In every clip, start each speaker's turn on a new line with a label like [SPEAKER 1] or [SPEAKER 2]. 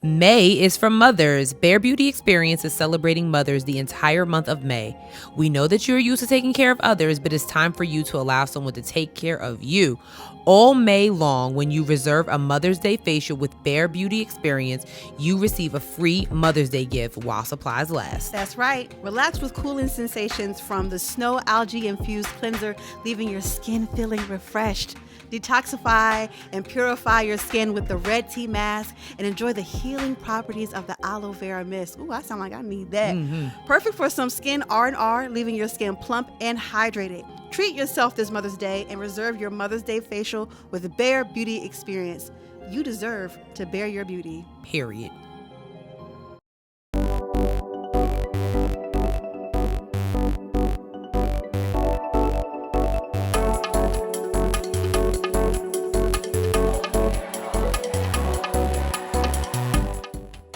[SPEAKER 1] May is for mothers. Bare Beauty Experience is celebrating mothers the entire month of May. We know that you're used to taking care of others, but it's time for you to allow someone to take care of you. All May long, when you reserve a Mother's Day facial with Bare Beauty Experience, you receive a free Mother's Day gift while supplies last.
[SPEAKER 2] That's right. Relax with cooling sensations from the Snow Algae-infused cleanser, leaving your skin feeling refreshed. Detoxify and purify your skin with the red tea mask and enjoy the healing properties of the aloe vera mist. Ooh, I sound like I need that. Perfect for some skin R&R, leaving your skin plump and hydrated. Treat yourself this Mother's Day and reserve your Mother's Day facial with the Bare Beauty Experience. You deserve to bare your beauty.
[SPEAKER 1] Period.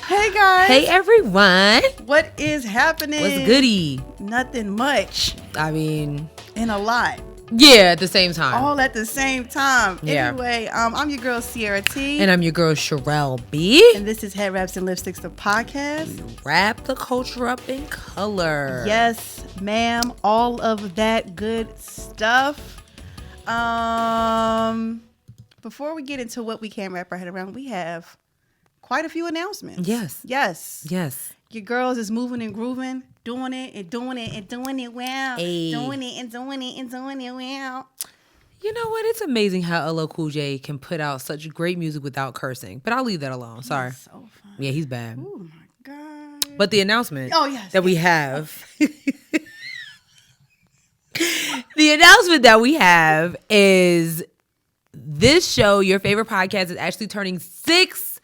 [SPEAKER 2] Hey guys.
[SPEAKER 1] Hey everyone.
[SPEAKER 2] What is happening?
[SPEAKER 1] What's goody?
[SPEAKER 2] Nothing much.
[SPEAKER 1] I mean,
[SPEAKER 2] And a lot.
[SPEAKER 1] yeah, at the same time.
[SPEAKER 2] All at the same time.
[SPEAKER 1] Yeah.
[SPEAKER 2] Anyway, I'm your girl Sierra T.
[SPEAKER 1] And I'm your girl Sherelle B.
[SPEAKER 2] And this is Headwraps and Lipsticks, the podcast.
[SPEAKER 1] Wrap the culture up in color.
[SPEAKER 2] Yes, ma'am. All of that good stuff. Before we get into what we can wrap our head around, we have quite a few announcements.
[SPEAKER 1] Yes.
[SPEAKER 2] Yes. Your girls is moving and grooving, doing it and doing it and doing it well.
[SPEAKER 1] Ayy.
[SPEAKER 2] Doing it and doing it and doing it well.
[SPEAKER 1] You know what? It's amazing how LL Cool J can put out such great music without cursing. But I'll leave that alone. Sorry.
[SPEAKER 2] So fun.
[SPEAKER 1] Yeah, he's bad.
[SPEAKER 2] Oh my God.
[SPEAKER 1] But the announcement that we have. The announcement that we have is this show, Your Favorite Podcast, is actually turning 6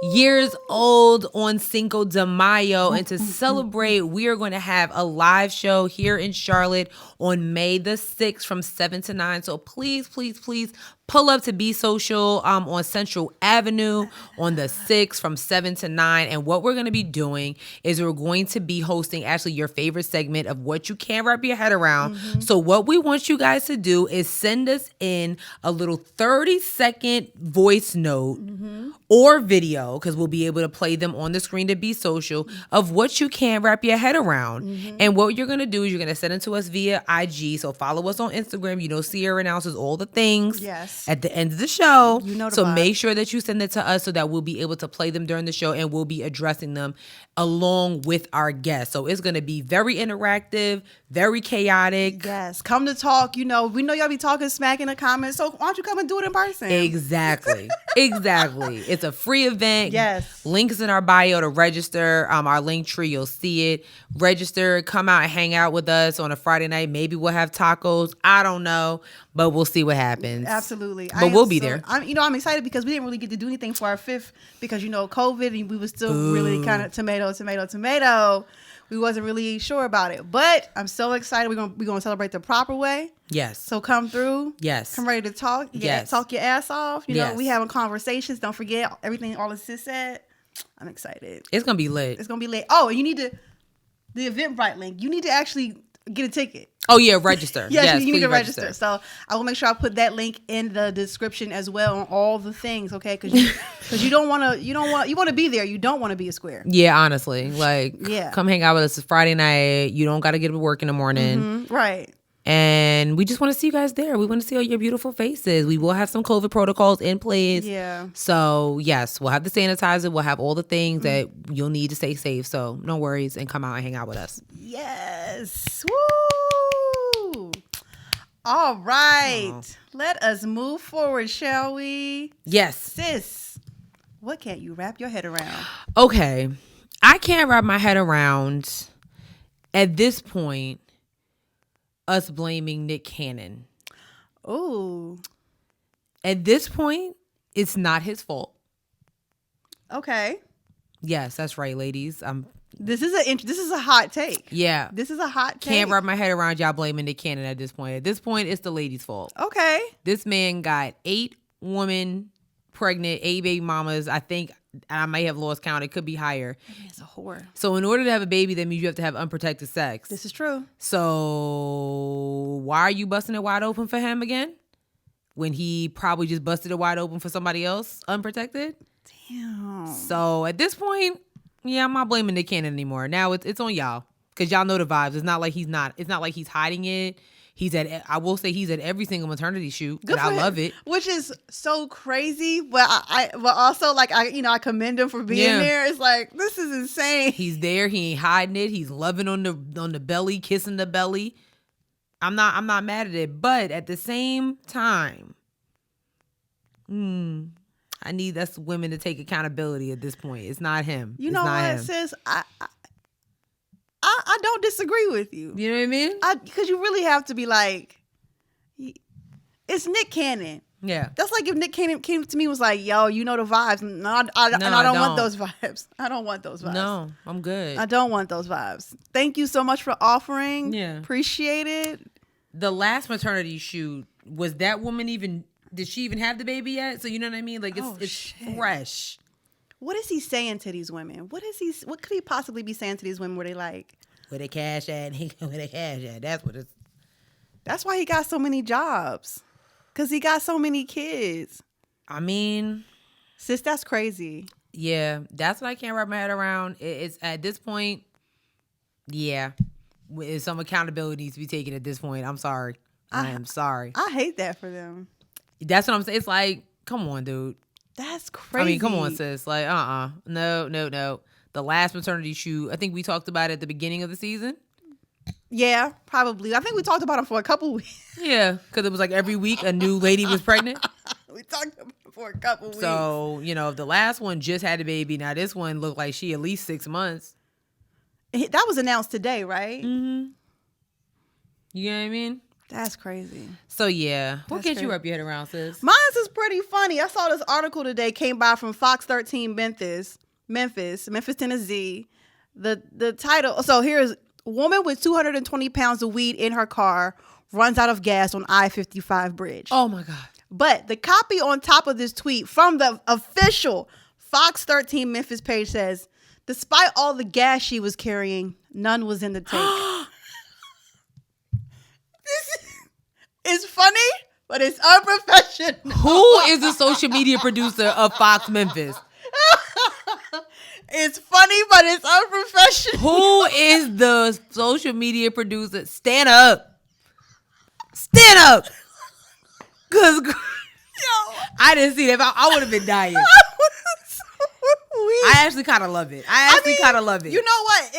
[SPEAKER 1] years old on Cinco de Mayo. And to celebrate, we are going to have a live show here in Charlotte on May the 6th from 7 to 9. So please, please, please pull up to Be Social on Central Avenue on the 6th from 7 to 9. And what we're going to be doing is we're going to be hosting actually your favorite segment of what you can't wrap your head around. So what we want you guys to do is send us in a little 30-second voice note or video, because we'll be able to play them on the screen to Be Social, of what you can't wrap your head around. And what you're going to do is you're going to send it to us via IG. So follow us on Instagram. You know, Sierra announces all the things.
[SPEAKER 2] Yes.
[SPEAKER 1] At the end of the show.
[SPEAKER 2] You know the
[SPEAKER 1] so
[SPEAKER 2] vibe.
[SPEAKER 1] make sure that you send it to us so that we'll be able to play them during the show, and we'll be addressing them along with our guests. So it's going to be very interactive, very chaotic.
[SPEAKER 2] Yes. Come to talk. You know, we know y'all be talking smack in the comments. So why don't you come and do it in person?
[SPEAKER 1] Exactly. Exactly. It's a free event.
[SPEAKER 2] Yes.
[SPEAKER 1] Links in our bio to register. Our link tree, you'll see it. Register. Come out and hang out with us on a Friday night. Maybe we'll have tacos. I don't know. But we'll see what happens.
[SPEAKER 2] Absolutely.
[SPEAKER 1] But we'll be there.
[SPEAKER 2] I'm excited because we didn't really get to do anything for our 5th because, you know, COVID, and we were still really kind of tomato. We wasn't really sure about it. But I'm so excited. We're gonna celebrate the proper way.
[SPEAKER 1] Yes.
[SPEAKER 2] So come through.
[SPEAKER 1] Yes.
[SPEAKER 2] Come ready to talk.
[SPEAKER 1] Yes.
[SPEAKER 2] Talk your ass off. You know,
[SPEAKER 1] Yes.
[SPEAKER 2] we having conversations. Don't forget everything all the sis said. I'm excited.
[SPEAKER 1] It's going to be lit.
[SPEAKER 2] It's gonna be late. Oh, and you need the Eventbrite link. You need to actually get a ticket.
[SPEAKER 1] Oh, yeah, register.
[SPEAKER 2] Yes, you need
[SPEAKER 1] please
[SPEAKER 2] to register. So I will make sure I put that link in the description as well on all the things, okay? Because you want to be there. You don't want to be a square.
[SPEAKER 1] Yeah, honestly. Like,
[SPEAKER 2] Yeah.
[SPEAKER 1] come hang out with us. It's Friday night. You don't got to get up to work in the morning.
[SPEAKER 2] Right.
[SPEAKER 1] And we just want to see you guys there. We want to see all your beautiful faces. We will have some COVID protocols in place.
[SPEAKER 2] Yeah.
[SPEAKER 1] So, yes, we'll have the sanitizer. We'll have all the things that you'll need to stay safe. So, no worries. And come out and hang out with us.
[SPEAKER 2] Yes. Woo. All right.
[SPEAKER 1] Oh.
[SPEAKER 2] Let us move forward, shall we?
[SPEAKER 1] Yes.
[SPEAKER 2] Sis, what can't you wrap your head around?
[SPEAKER 1] Okay. I can't wrap my head around, at this point, us blaming Nick Cannon.
[SPEAKER 2] Ooh.
[SPEAKER 1] At this point, it's not his fault.
[SPEAKER 2] Okay.
[SPEAKER 1] Yes, that's right, ladies.
[SPEAKER 2] This is a hot take.
[SPEAKER 1] Yeah.
[SPEAKER 2] This is a hot take.
[SPEAKER 1] Can't wrap my head around y'all blaming Nick Cannon at this point. At this point, it's the lady's fault.
[SPEAKER 2] Okay.
[SPEAKER 1] This man got 8 women pregnant, 8 baby mamas. I think I may have lost count. It could be higher.
[SPEAKER 2] It's a whore.
[SPEAKER 1] So in order to have a baby, that means you have to have unprotected sex.
[SPEAKER 2] This is true.
[SPEAKER 1] So why are you busting it wide open for him again? When he probably just busted it wide open for somebody else, unprotected?
[SPEAKER 2] Damn.
[SPEAKER 1] So at this point, yeah, I'm not blaming Nick Cannon anymore. Now it's on y'all because y'all know the vibes. It's not like he's hiding it. I will say he's at every single maternity shoot, and I love it.
[SPEAKER 2] Which is so crazy, but but also like I commend him for being there. It's like, this is insane.
[SPEAKER 1] He's there. He ain't hiding it. He's loving on the belly, kissing the belly. I'm not mad at it, but at the same time, I need us women to take accountability at this point. It's not him.
[SPEAKER 2] You know what, sis? I don't disagree with you.
[SPEAKER 1] You know what I mean?
[SPEAKER 2] Because you really have to be like, it's Nick Cannon.
[SPEAKER 1] Yeah.
[SPEAKER 2] That's like if Nick Cannon came to me and was like, yo, you know the vibes. And I don't want those vibes. I don't want those vibes.
[SPEAKER 1] No, I'm good.
[SPEAKER 2] I don't want those vibes. Thank you so much for offering.
[SPEAKER 1] Yeah.
[SPEAKER 2] Appreciate it.
[SPEAKER 1] The last maternity shoot, was that woman did she even have the baby yet? So you know what I mean? Like it's fresh.
[SPEAKER 2] What is he saying to these women? What could he possibly be saying to these women where they like,
[SPEAKER 1] where the cash at? Where the cash at? That's what it's.
[SPEAKER 2] That's why he got so many jobs. Because he got so many kids.
[SPEAKER 1] I mean,
[SPEAKER 2] sis, that's crazy.
[SPEAKER 1] Yeah, that's what I can't wrap my head around. It's at this point, yeah, some accountability needs to be taken at this point. I'm sorry. I am sorry.
[SPEAKER 2] I hate that for them.
[SPEAKER 1] That's what I'm saying. It's like, come on, dude.
[SPEAKER 2] That's crazy.
[SPEAKER 1] I mean, come on, sis. Like, no. The last maternity shoot, I think we talked about it at the beginning of the season.
[SPEAKER 2] Yeah, probably. I think we talked about it for a couple weeks.
[SPEAKER 1] Yeah, because it was like every week a new lady was pregnant.
[SPEAKER 2] We talked about it for a couple weeks.
[SPEAKER 1] So, the last one just had a baby. Now this one looked like she at least 6 months.
[SPEAKER 2] That was announced today, right?
[SPEAKER 1] Mm-hmm. You know what I mean?
[SPEAKER 2] That's crazy.
[SPEAKER 1] So, yeah. What can't you wrap your head around, sis?
[SPEAKER 2] Mine is pretty funny. I saw this article today, came by from Fox 13 Memphis, Tennessee. The title, so here's, woman with 220 pounds of weed in her car runs out of gas on I-55 bridge.
[SPEAKER 1] Oh, my God.
[SPEAKER 2] But the copy on top of this tweet from the official Fox 13 Memphis page says, despite all the gas she was carrying, none was in the tank. It's funny, but it's unprofessional.
[SPEAKER 1] Who is the social media producer of Fox Memphis?
[SPEAKER 2] It's funny, but it's unprofessional.
[SPEAKER 1] Who is the social media producer? Stand up. Stand up. Because I didn't see that. I would have been dying. I actually kind of love it. You
[SPEAKER 2] know what?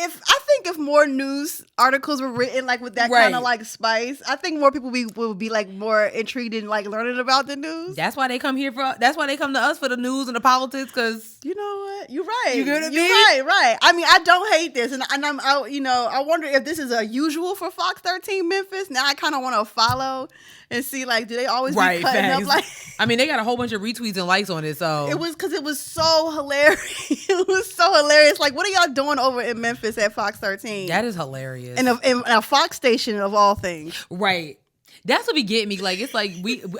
[SPEAKER 2] If more news articles were written like with that kind of like spice, I think more people would be like more intrigued in like learning about the news.
[SPEAKER 1] That's why they come that's why they come to us for the news and the politics. Because
[SPEAKER 2] you know what? You're right.
[SPEAKER 1] You get what I mean?
[SPEAKER 2] You're right. I mean, I don't hate this, and I wonder if this is a usual for Fox 13 Memphis. Now I kind of want to follow and see, like, do they always be cutting up like?
[SPEAKER 1] I mean, they got a whole bunch of retweets and likes on it. So
[SPEAKER 2] it was because it was so hilarious. It was so hilarious. Like, what are y'all doing over in Memphis at Fox 13?
[SPEAKER 1] That is hilarious.
[SPEAKER 2] And a Fox station of all things.
[SPEAKER 1] Right. That's what be getting me. Like, it's like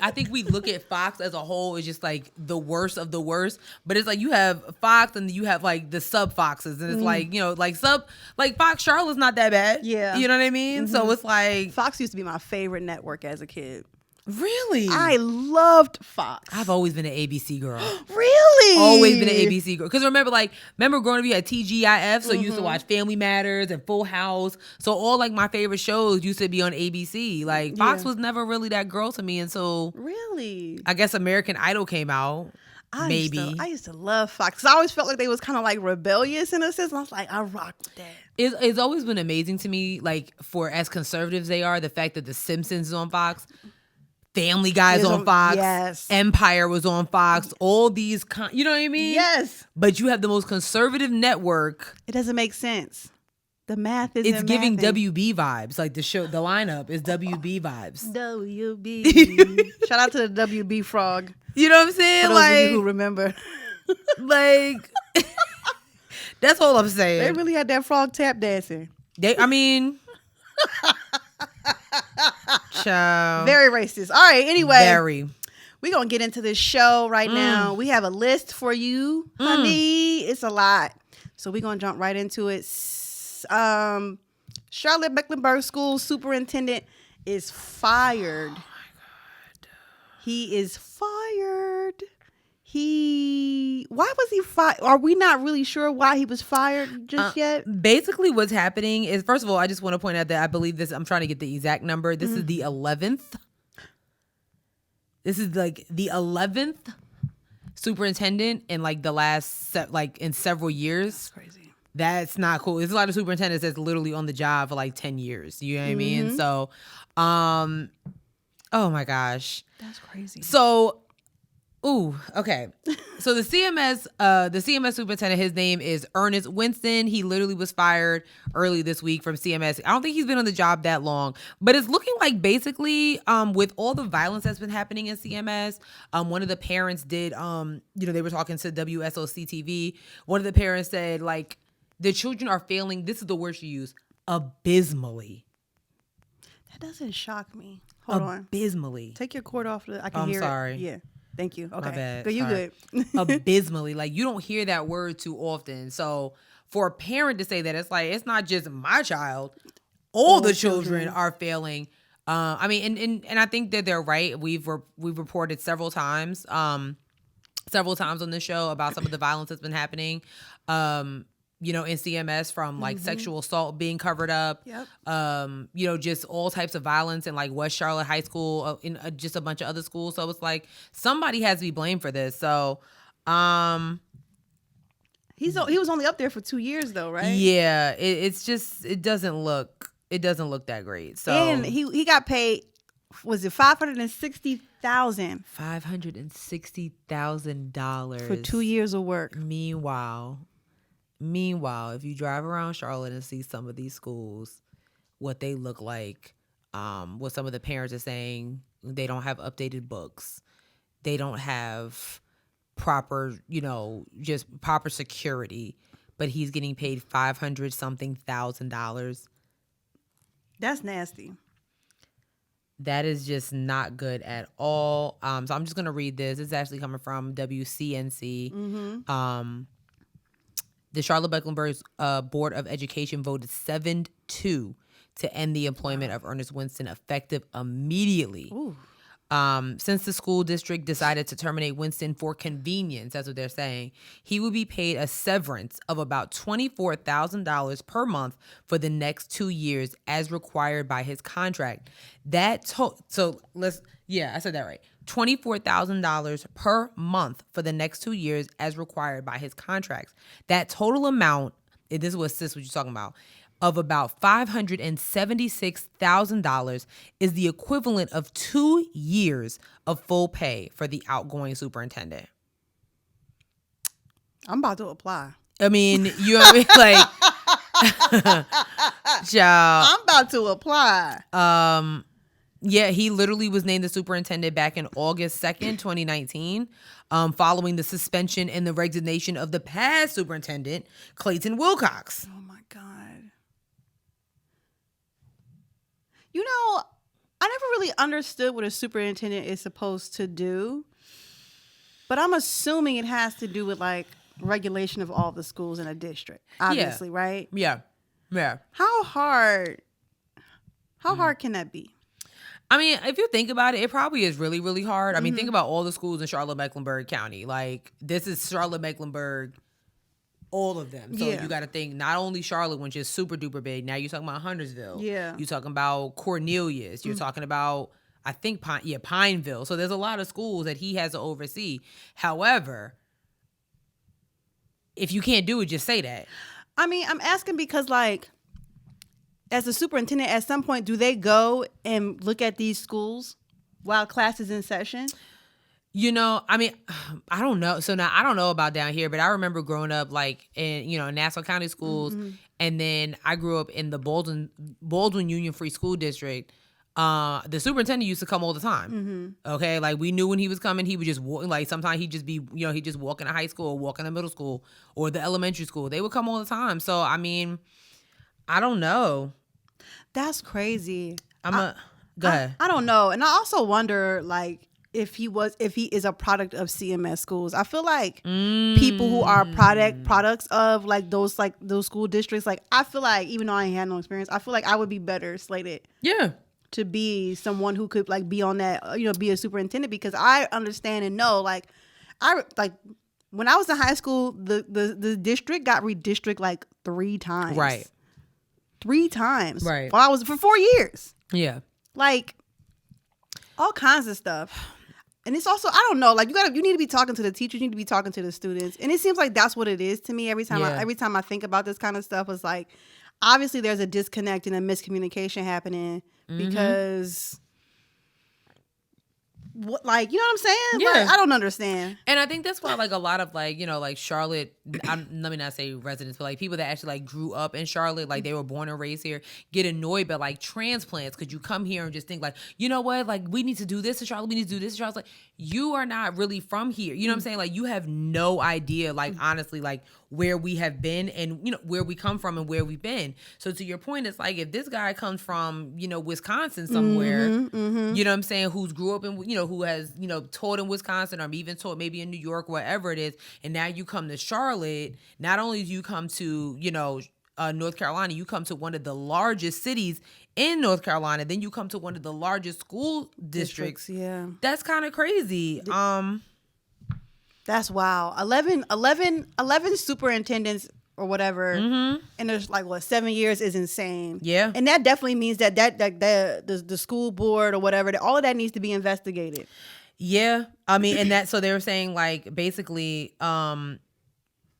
[SPEAKER 1] I think we look at Fox as a whole as just like the worst of the worst. But it's like you have Fox and you have like the sub Foxes, and it's like, like Fox Charlotte's not that bad.
[SPEAKER 2] Yeah.
[SPEAKER 1] You know what I mean? Mm-hmm. So it's like
[SPEAKER 2] Fox used to be my favorite network as a kid.
[SPEAKER 1] Really?
[SPEAKER 2] I loved Fox.
[SPEAKER 1] I've always been an ABC girl.
[SPEAKER 2] Really?
[SPEAKER 1] Always been an ABC girl. Because remember growing up, you had TGIF, so you used to watch Family Matters and Full House. So all like my favorite shows used to be on ABC. Like Fox was never really that girl to me until I guess American Idol came out. I
[SPEAKER 2] used to love Fox. 'Cause I always felt like they was kind of like rebellious in a sense. And I was like, I rock with that.
[SPEAKER 1] It's always been amazing to me, like for as conservatives they are, the fact that The Simpsons is on Fox. Family Guy's on Fox.
[SPEAKER 2] Yes.
[SPEAKER 1] Empire was on Fox. All these, you know what I mean?
[SPEAKER 2] Yes.
[SPEAKER 1] But you have the most conservative network.
[SPEAKER 2] It doesn't make sense. The math isn't
[SPEAKER 1] It's giving WB vibes. Like the lineup is WB vibes.
[SPEAKER 2] WB. Shout out to the WB frog.
[SPEAKER 1] You know what I'm saying?
[SPEAKER 2] For those of you who remember.
[SPEAKER 1] Like, that's all I'm saying.
[SPEAKER 2] They really had that frog tap dancing.
[SPEAKER 1] Child.
[SPEAKER 2] Very racist. All right, anyway.
[SPEAKER 1] Very.
[SPEAKER 2] We're going to get into this show right now. We have a list for you, honey. It's a lot. So we're going to jump right into it. Charlotte Mecklenburg School Superintendent is fired. Oh, my God. He is fired. why was he fired? Are we not really sure why he was fired just yet?
[SPEAKER 1] Basically, what's happening is, first of all, I just want to point out that I believe this. I'm trying to get the exact number. This is the 11th. This is like the 11th superintendent in like the last in several years.
[SPEAKER 2] That's crazy.
[SPEAKER 1] That's not cool. There's a lot of superintendents that's literally on the job for like 10 years. You know what I mean? So, oh my gosh,
[SPEAKER 2] that's crazy.
[SPEAKER 1] So. Ooh, okay. So the CMS superintendent, his name is Ernest Winston. He literally was fired early this week from CMS. I don't think he's been on the job that long, but it's looking like basically, with all the violence that's been happening in CMS, one of the parents did, they were talking to WSOC TV. One of the parents said, like, the children are failing. This is the word she used, abysmally.
[SPEAKER 2] That doesn't shock me. Hold on.
[SPEAKER 1] Abysmally.
[SPEAKER 2] Take your cord off. I can hear it.
[SPEAKER 1] I'm sorry.
[SPEAKER 2] Yeah. Thank you. Okay.
[SPEAKER 1] My bad.
[SPEAKER 2] Good, you
[SPEAKER 1] Sorry.
[SPEAKER 2] good.
[SPEAKER 1] Abysmally. Like, you don't hear that word too often. So for a parent to say that, it's like, it's not just my child. All the children are failing. I mean, and I think that they're right. We've reported several times on the show about some of the violence that's been happening. In CMS, from like sexual assault being covered up, just all types of violence in like West Charlotte High School, in just a bunch of other schools. So it's like somebody has to be blamed for this. So,
[SPEAKER 2] he was only up there for 2 years though, right?
[SPEAKER 1] Yeah, it doesn't look that great. So,
[SPEAKER 2] and he got paid. Was it $560,000?
[SPEAKER 1] $560,000
[SPEAKER 2] for 2 years of work.
[SPEAKER 1] Meanwhile, if you drive around Charlotte and see some of these schools, what they look like, what some of the parents are saying, they don't have updated books. They don't have proper, just proper security, but he's getting paid $500,000.
[SPEAKER 2] That's nasty.
[SPEAKER 1] That is just not good at all. So I'm just going to read this. It's actually coming from WCNC. The Charlotte-Mecklenburg Board of Education voted 7-2 to end the employment of Ernest Winston effective immediately. Since the school district decided to terminate Winston for convenience, that's what they're saying, he will be paid a severance of about $24,000 per month for the next 2 years as required by his contract. I said that right. $24,000 per month for the next 2 years as required by his contracts. That total amount, this is what you're talking about, of about $576,000 is the equivalent of 2 years of full pay for the outgoing superintendent.
[SPEAKER 2] I'm about to apply.
[SPEAKER 1] I mean, you know what I mean? Like, child.
[SPEAKER 2] I'm about to apply.
[SPEAKER 1] Yeah, he literally was named the superintendent back in August 2nd, 2019, following the suspension and the resignation of the past superintendent, Clayton Wilcox.
[SPEAKER 2] Oh, my God. I never really understood what a superintendent is supposed to do, but I'm assuming it has to do with, like, regulation of all the schools in a district, obviously, right?
[SPEAKER 1] Yeah.
[SPEAKER 2] How hard can that be?
[SPEAKER 1] I mean, if you think about it, it probably is really, really hard. I mean, think about all the schools in Charlotte-Mecklenburg County. Like, this is Charlotte-Mecklenburg, all of them. So you got to think not only Charlotte, which is super duper big. Now you're talking about Huntersville.
[SPEAKER 2] Yeah.
[SPEAKER 1] You're talking about Cornelius. You're talking about, I think, Pineville. So there's a lot of schools that he has to oversee. However, if you can't do it, just say that.
[SPEAKER 2] I mean, I'm asking because, like, as a superintendent, at some point, do they go and look at these schools while class is in session?
[SPEAKER 1] I mean, I don't know. So now I don't know about down here, but I remember growing up like in, Nassau County schools. And then I grew up in the Baldwin Union Free School District. The superintendent used to come all the time. Okay. Like, we knew when he was coming, he would just walk. Like, sometimes he'd just be, he'd just walk in the high school, or walk in the middle school, or the elementary school. They would come all the time. So, I mean, I don't know.
[SPEAKER 2] That's crazy.
[SPEAKER 1] Go ahead.
[SPEAKER 2] I don't know. And I also wonder, like, if he is a product of CMS schools. I feel like people who are products of like those school districts, like, I feel like, even though I ain't had no experience, I feel like I would be better slated. Yeah. To be someone who could like be on that, be a superintendent, because I understand and know, like, When I was in high school, the district got redistricted like 3 times.
[SPEAKER 1] Right.
[SPEAKER 2] 3 times.
[SPEAKER 1] Right.
[SPEAKER 2] While I was for 4 years.
[SPEAKER 1] Yeah.
[SPEAKER 2] Like all kinds of stuff. And it's also, I don't know, like you need to be talking to the teachers, you need to be talking to the students. And it seems like that's what it is to me every time I think about this kind of stuff. It's like, obviously there's a disconnect and a miscommunication happening because what, like, you know what I'm saying?
[SPEAKER 1] Yeah.
[SPEAKER 2] Like, I don't understand.
[SPEAKER 1] And I think that's why, like, a lot of, like, you know, like Charlotte, let me not say residents, but like people that actually like grew up in Charlotte, like they were born and raised here, get annoyed by like transplants because you come here and just think like, you know what, like we need to do this in Charlotte, we need to do this in Charlotte. Like, you are not really from here. You know what I'm saying? Like, you have no idea, like, honestly, like where we have been and, you know, where we come from and where we've been. So to your point, it's like if this guy comes from, you know, Wisconsin somewhere, you know what I'm saying, who's grew up in, you know, who has, you know, taught in Wisconsin or even taught maybe in New York, whatever it is, and now you come to Charlotte, not only do you come to, you know, North Carolina, you come to one of the largest cities in North Carolina, then you come to one of the largest school districts.
[SPEAKER 2] Yeah.
[SPEAKER 1] That's kind of crazy.
[SPEAKER 2] That's wow. 11 superintendents or whatever, and there's like 7 years is insane.
[SPEAKER 1] Yeah,
[SPEAKER 2] and that definitely means that the school board or whatever, all of that needs to be investigated.
[SPEAKER 1] Yeah, I mean, and that, so they were saying like basically,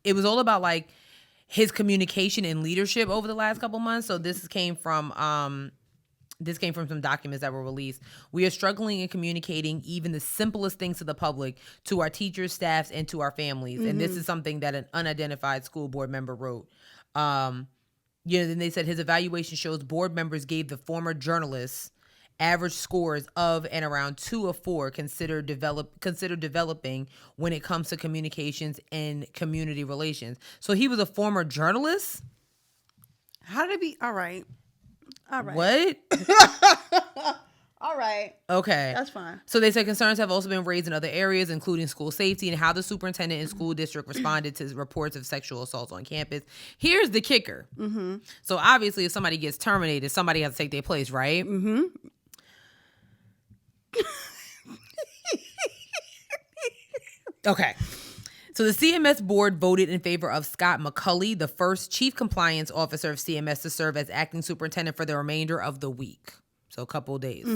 [SPEAKER 1] it was all about like his communication and leadership over the last couple months. So this came from some documents that were released. We are struggling in communicating even the simplest things to the public, to our teachers, staffs, and to our families. And this is something that an unidentified school board member wrote. You know, then they said his evaluation shows board members gave the former journalists average scores of and around 2 of 4 consider developing when it comes to communications and community relations. So he was a former journalist?
[SPEAKER 2] How did it be? All right.
[SPEAKER 1] What?
[SPEAKER 2] All right.
[SPEAKER 1] Okay.
[SPEAKER 2] That's fine.
[SPEAKER 1] So they said concerns have also been raised in other areas, including school safety and how the superintendent and school district responded to reports of sexual assaults on campus. Here's the kicker. So obviously, if somebody gets terminated, somebody has to take their place, right? Okay. So the CMS board voted in favor of Scott McCulley, the first chief compliance officer of CMS, to serve as acting superintendent for the remainder of the week. So a couple of days.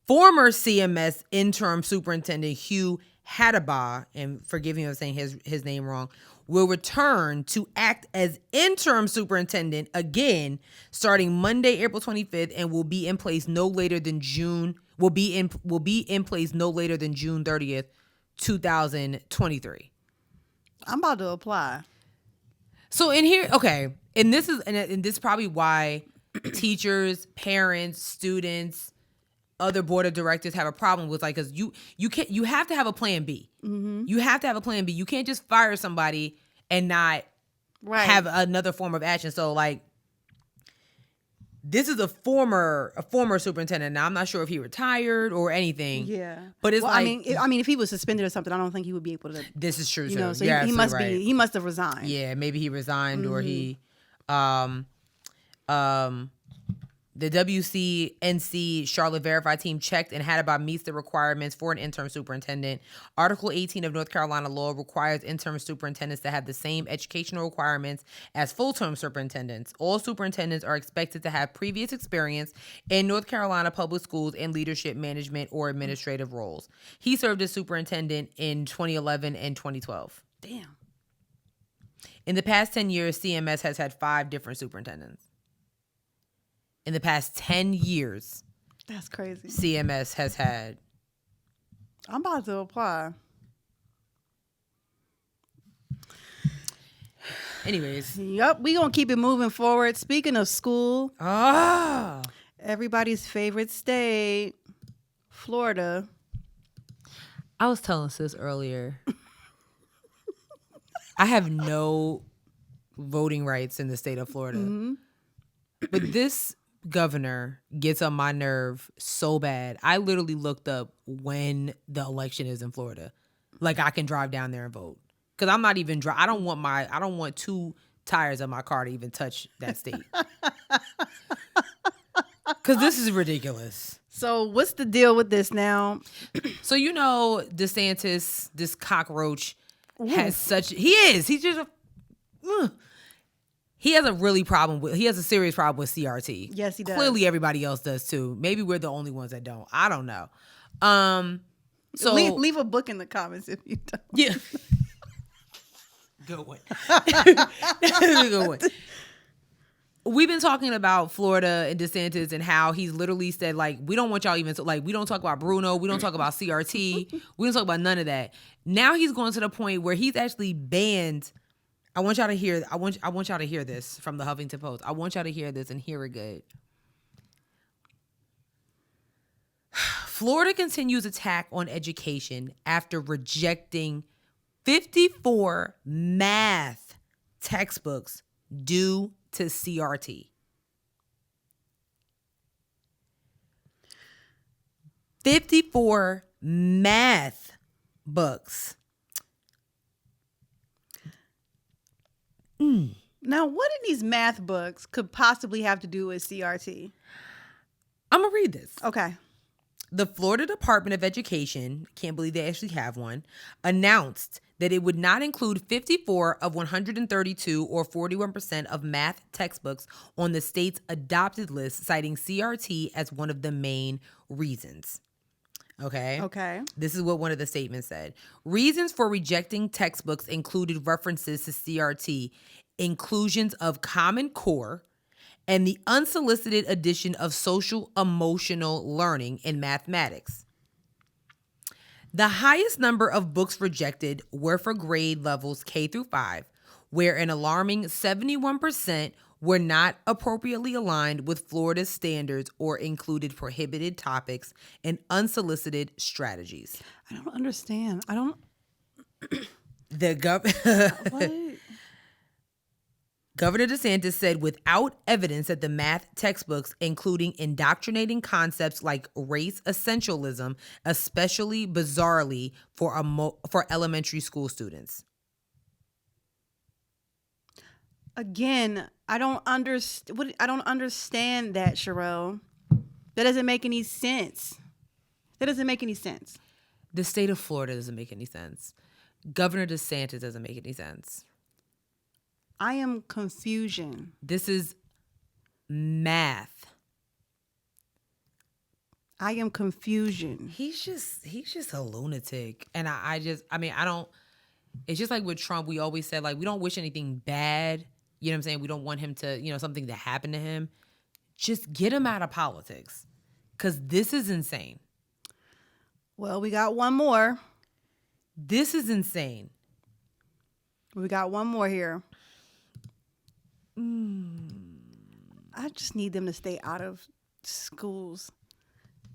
[SPEAKER 1] Former CMS interim superintendent Hugh Hadaba, and forgive me if I'm saying his name wrong, will return to act as interim superintendent again starting Monday, April 25th, and will be in place no later than June 30th, 2023.
[SPEAKER 2] I'm about to apply.
[SPEAKER 1] So in here, okay, and this is probably why teachers, parents, students, other board of directors have a problem with, like, because you have to have a plan B. You have to have a plan B. You can't just fire somebody and not have another form of action. So like, this is a former superintendent. Now I'm not sure if he retired or anything. Yeah, but it's
[SPEAKER 2] I mean, if he was suspended or something, I don't think he would be able to.
[SPEAKER 1] This is true.
[SPEAKER 2] You know, so he must have resigned.
[SPEAKER 1] Yeah, maybe he resigned or he, the WCNC Charlotte Verify team checked and Hadaba meets the requirements for an interim superintendent. Article 18 of North Carolina law requires interim superintendents to have the same educational requirements as full-term superintendents. All superintendents are expected to have previous experience in North Carolina public schools in leadership, management, or administrative roles. He served as superintendent in 2011 and 2012.
[SPEAKER 2] Damn.
[SPEAKER 1] In the past 10 years, CMS has had 5 different superintendents. In the past 10 years,
[SPEAKER 2] that's crazy.
[SPEAKER 1] CMS has had.
[SPEAKER 2] I'm about to apply.
[SPEAKER 1] Anyways.
[SPEAKER 2] Yep, we gonna keep it moving forward. Speaking of school, everybody's favorite state, Florida.
[SPEAKER 1] I was telling sis earlier, I have no voting rights in the state of Florida. But this governor gets on my nerve so bad. I literally looked up when the election is in Florida. Like, I can drive down there and vote. Because I'm not even I don't want 2 tires of my car to even touch that state. Because this is ridiculous.
[SPEAKER 2] So what's the deal with this now?
[SPEAKER 1] So DeSantis, this cockroach, has such. He's just. He has a serious problem with CRT.
[SPEAKER 2] Yes, he does.
[SPEAKER 1] Clearly, everybody else does too. Maybe we're the only ones that don't. I don't know. So
[SPEAKER 2] leave a book in the comments if you don't.
[SPEAKER 1] Yeah. Good one. Good one. We've been talking about Florida and DeSantis and how he's literally said, like, we don't want y'all even we don't talk about Bruno, we don't talk about CRT, we don't talk about none of that. Now he's going to the point where he's actually banned. I want y'all to hear this from the Huffington Post. I want y'all to hear this and hear it good. Florida continues attack on education after rejecting 54 math textbooks due to CRT. 54 math books.
[SPEAKER 2] Now, what in these math books could possibly have to do with CRT?
[SPEAKER 1] I'm going to read this.
[SPEAKER 2] Okay.
[SPEAKER 1] The Florida Department of Education, can't believe they actually have one, announced that it would not include 54 of 132 or 41% of math textbooks on the state's adopted list, citing CRT as one of the main reasons. Okay. This is what one of the statements said. Reasons for rejecting textbooks included references to CRT, inclusions of Common Core, and the unsolicited addition of social emotional learning in mathematics. The highest number of books rejected were for grade levels K through 5, where an alarming 71% were not appropriately aligned with Florida's standards or included prohibited topics and unsolicited strategies.
[SPEAKER 2] I don't understand. I don't.
[SPEAKER 1] What? Governor DeSantis said without evidence that the math textbooks, including indoctrinating concepts like race essentialism, especially bizarrely for elementary school students.
[SPEAKER 2] Again, I don't understand that, Sherelle. That doesn't make any sense.
[SPEAKER 1] The state of Florida doesn't make any sense. Governor DeSantis doesn't make any sense.
[SPEAKER 2] I am confusion.
[SPEAKER 1] This is math.
[SPEAKER 2] I am confusion.
[SPEAKER 1] He's just a lunatic. And I don't, it's just like with Trump, we always said, like, we don't wish anything bad. You know what I'm saying? We don't want him to, something to happen to him. Just get him out of politics. Because this is insane.
[SPEAKER 2] Well, we got one more.
[SPEAKER 1] This is insane.
[SPEAKER 2] We got one more here. I just need them to stay out of schools.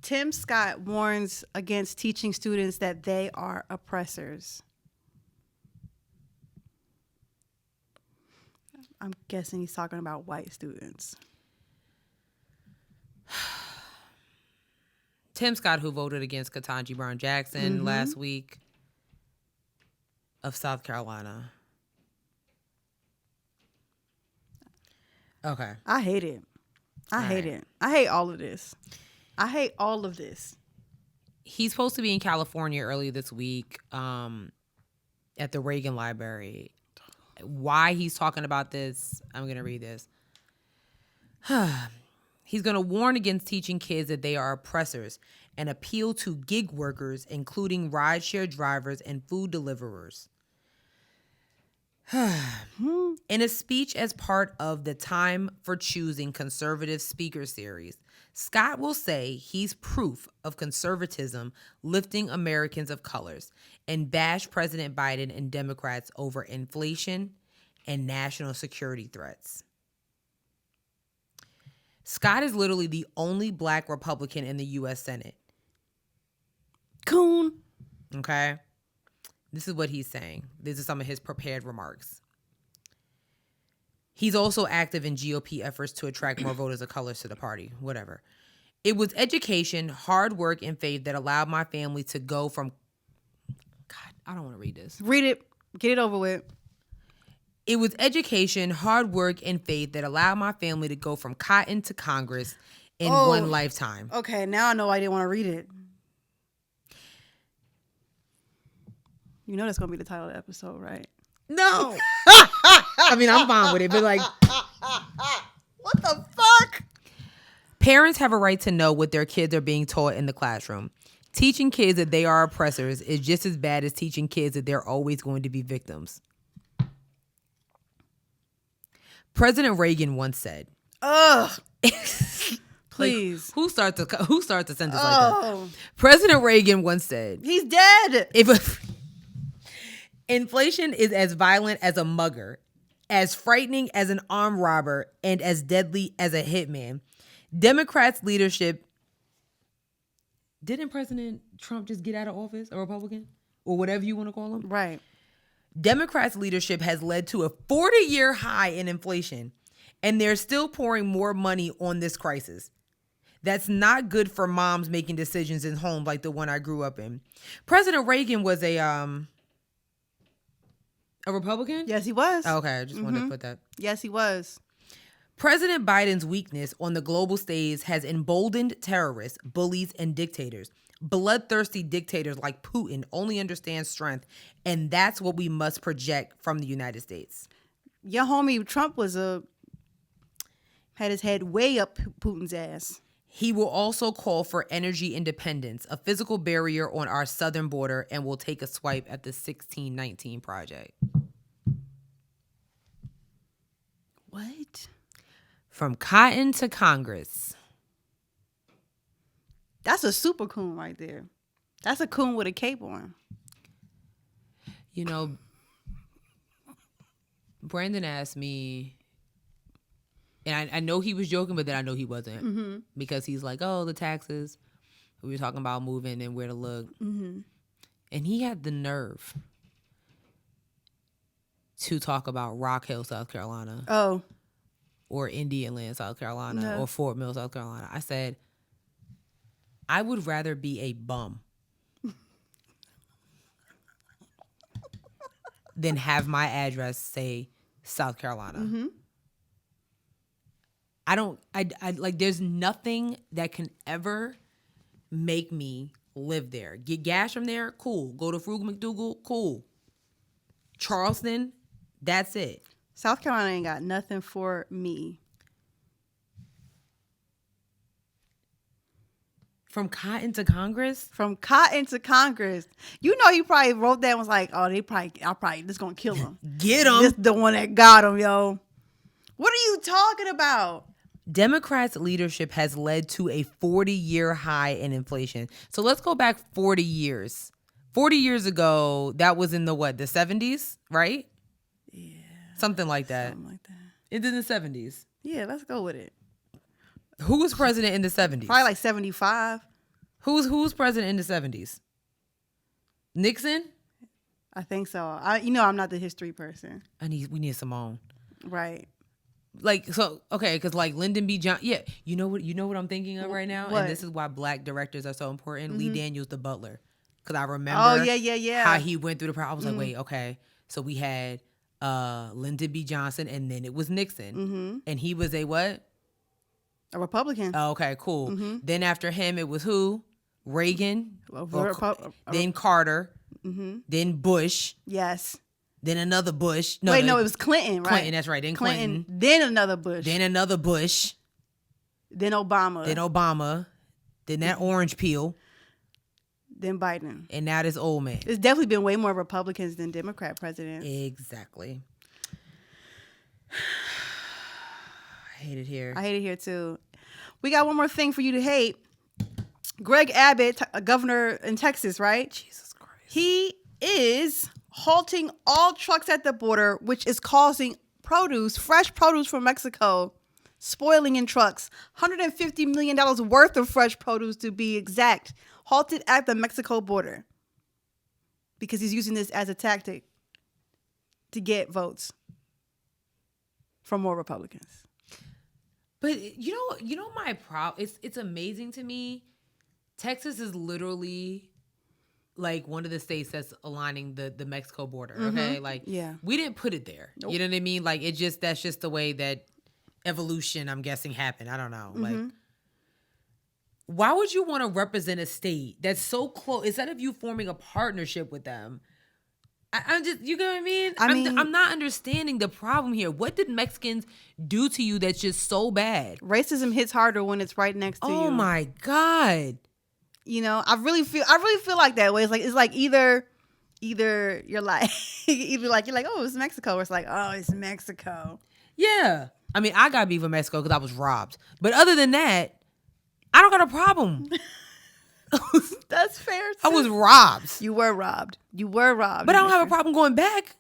[SPEAKER 2] Tim Scott warns against teaching students that they are oppressors. I'm guessing he's talking about white students.
[SPEAKER 1] Tim Scott, who voted against Ketanji Brown Jackson last week, of South Carolina. Okay.
[SPEAKER 2] I hate it. I hate it. I hate all of this.
[SPEAKER 1] He's supposed to be in California earlier this week at the Reagan Library. Why he's talking about this, I'm going to read this. He's going to warn against teaching kids that they are oppressors and appeal to gig workers, including rideshare drivers and food deliverers. In a speech as part of the Time for Choosing Conservative Speaker Series, Scott will say he's proof of conservatism lifting Americans of colors and bash President Biden and Democrats over inflation and national security threats. Scott is literally the only black Republican in the U.S. Senate.
[SPEAKER 2] Coon.
[SPEAKER 1] Okay? This is what he's saying. These are some of his prepared remarks. He's also active in GOP efforts to attract more voters of color to the party. Whatever. It was education, hard work, and faith that allowed my family to go from... God, I don't want to read this.
[SPEAKER 2] Read it. Get it over with.
[SPEAKER 1] It was education, hard work, and faith that allowed my family to go from cotton to Congress in one lifetime.
[SPEAKER 2] Okay, now I know I didn't want to read it. You know that's going to be the title of the episode, right?
[SPEAKER 1] No. I mean, I'm fine with it, but like...
[SPEAKER 2] What the fuck?
[SPEAKER 1] Parents have a right to know what their kids are being taught in the classroom. Teaching kids that they are oppressors is just as bad as teaching kids that they're always going to be victims. President Reagan once said...
[SPEAKER 2] Ugh. Please.
[SPEAKER 1] Like, who starts a sentence like that? President Reagan once said...
[SPEAKER 2] He's dead.
[SPEAKER 1] Inflation is as violent as a mugger, as frightening as an armed robber, and as deadly as a hitman. Democrats' leadership... Didn't President Trump just get out of office, a Republican? Or whatever you want to call him?
[SPEAKER 2] Right.
[SPEAKER 1] Democrats' leadership has led to a 40-year high in inflation, and they're still pouring more money on this crisis. That's not good for moms making decisions in homes like the one I grew up in. President Reagan was a Republican?
[SPEAKER 2] Yes, he was.
[SPEAKER 1] Oh, okay, I just wanted to put that.
[SPEAKER 2] Yes, he was.
[SPEAKER 1] President Biden's weakness on the global stage has emboldened terrorists, bullies, and dictators. Bloodthirsty dictators like Putin only understand strength, and that's what we must project from the United States.
[SPEAKER 2] Your homie Trump had his head way up Putin's ass.
[SPEAKER 1] He will also call for energy independence, a physical barrier on our southern border, and will take a swipe at the 1619 project.
[SPEAKER 2] What?
[SPEAKER 1] From cotton to Congress.
[SPEAKER 2] That's a super coon right there. That's a coon with a cape on.
[SPEAKER 1] You know, Brandon asked me, and I know he was joking, but then I know he wasn't. Because he's like, oh, the taxes. We were talking about moving and where to look. And he had the nerve to talk about Rock Hill, South Carolina.
[SPEAKER 2] Oh.
[SPEAKER 1] Or Indian Land, South Carolina.
[SPEAKER 2] No.
[SPEAKER 1] Or Fort Mill, South Carolina. I said, I would rather be a bum than have my address say South Carolina. I like, there's nothing that can ever make me live there. Get gas from there, cool. Go to Frugal McDougal, cool. Charleston, that's it.
[SPEAKER 2] South Carolina ain't got nothing for me.
[SPEAKER 1] From cotton to Congress?
[SPEAKER 2] From cotton to Congress. You know, he probably wrote that and was like, oh, I'll probably just gonna kill him.
[SPEAKER 1] Get him.
[SPEAKER 2] This the one that got him, yo. What are you talking about?
[SPEAKER 1] Democrats' leadership has led to a 40-year high in inflation. So let's go back 40 years. 40 years ago, that was in the 70s, right?
[SPEAKER 2] Yeah.
[SPEAKER 1] Something like that.
[SPEAKER 2] Something like that.
[SPEAKER 1] It's in the 70s.
[SPEAKER 2] Yeah, let's go with it.
[SPEAKER 1] Who was president in the 70s?
[SPEAKER 2] Probably like 75.
[SPEAKER 1] Who was president in the 70s? Nixon?
[SPEAKER 2] I think so. I'm not the history person.
[SPEAKER 1] We need Simone.
[SPEAKER 2] Right.
[SPEAKER 1] Like, so, okay, because like Lyndon B. Johnson, yeah, you know what I'm thinking of right now?
[SPEAKER 2] What?
[SPEAKER 1] And this is why black directors are so important. Lee Daniels, the butler. Because I remember
[SPEAKER 2] how
[SPEAKER 1] he went through the process. I was like, wait, okay. So we had Lyndon B. Johnson, and then it was Nixon. And he was a what?
[SPEAKER 2] A Republican.
[SPEAKER 1] Oh, okay, cool. Then after him, it was who? Reagan. Then Carter. Then Bush.
[SPEAKER 2] Yes.
[SPEAKER 1] Then another Bush.
[SPEAKER 2] No, it was Clinton, right?
[SPEAKER 1] Clinton, that's right. Then Clinton.
[SPEAKER 2] Then another Bush.
[SPEAKER 1] Then another Bush.
[SPEAKER 2] Then Obama.
[SPEAKER 1] Then that orange peel.
[SPEAKER 2] Then Biden.
[SPEAKER 1] And now this old man.
[SPEAKER 2] There's definitely been way more Republicans than Democrat presidents.
[SPEAKER 1] Exactly. I hate it here.
[SPEAKER 2] I hate it here too. We got one more thing for you to hate. Greg Abbott, a governor in Texas, right?
[SPEAKER 1] Jesus Christ.
[SPEAKER 2] He is halting all trucks at the border, which is causing fresh produce from Mexico, spoiling in trucks. $150 million worth of fresh produce, to be exact, halted at the Mexico border because he's using this as a tactic to get votes from more Republicans.
[SPEAKER 1] But you know my problem. It's amazing to me. Texas is literally like one of the states that's aligning the Mexico border. Okay, like we didn't put it there. Nope. You know what I mean? Like that's just the way that evolution, I'm guessing, happened. I don't know. Like why would you want to represent a state that's so close instead of you forming a partnership with them? I'm just, you know what I mean? I'm not understanding the problem here. What did Mexicans do to you that's just so bad?
[SPEAKER 2] Racism hits harder when it's right next to you.
[SPEAKER 1] Oh my God.
[SPEAKER 2] You know, I really feel like that way. It's like either you're like you're like, oh, it's Mexico, or it's like, oh, it's Mexico.
[SPEAKER 1] Yeah. I mean, I got beef with Mexico because I was robbed. But other than that, I don't got a problem.
[SPEAKER 2] That's fair too.
[SPEAKER 1] I was robbed.
[SPEAKER 2] You were robbed. But
[SPEAKER 1] I don't have a problem going back.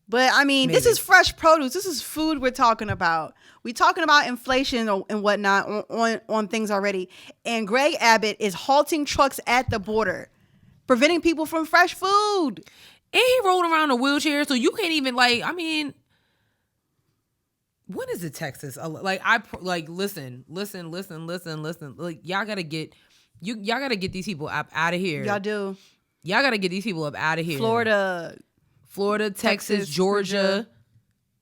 [SPEAKER 2] But I mean, This is fresh produce. This is food we're talking about. We're talking about inflation and whatnot on things already. And Greg Abbott is halting trucks at the border, preventing people from fresh food.
[SPEAKER 1] And he rolled around in a wheelchair, so you can't even when is it Texas? Listen. Like y'all gotta get these people up out of here.
[SPEAKER 2] Y'all do.
[SPEAKER 1] Y'all gotta get these people up out of here.
[SPEAKER 2] Florida,
[SPEAKER 1] Texas, Georgia,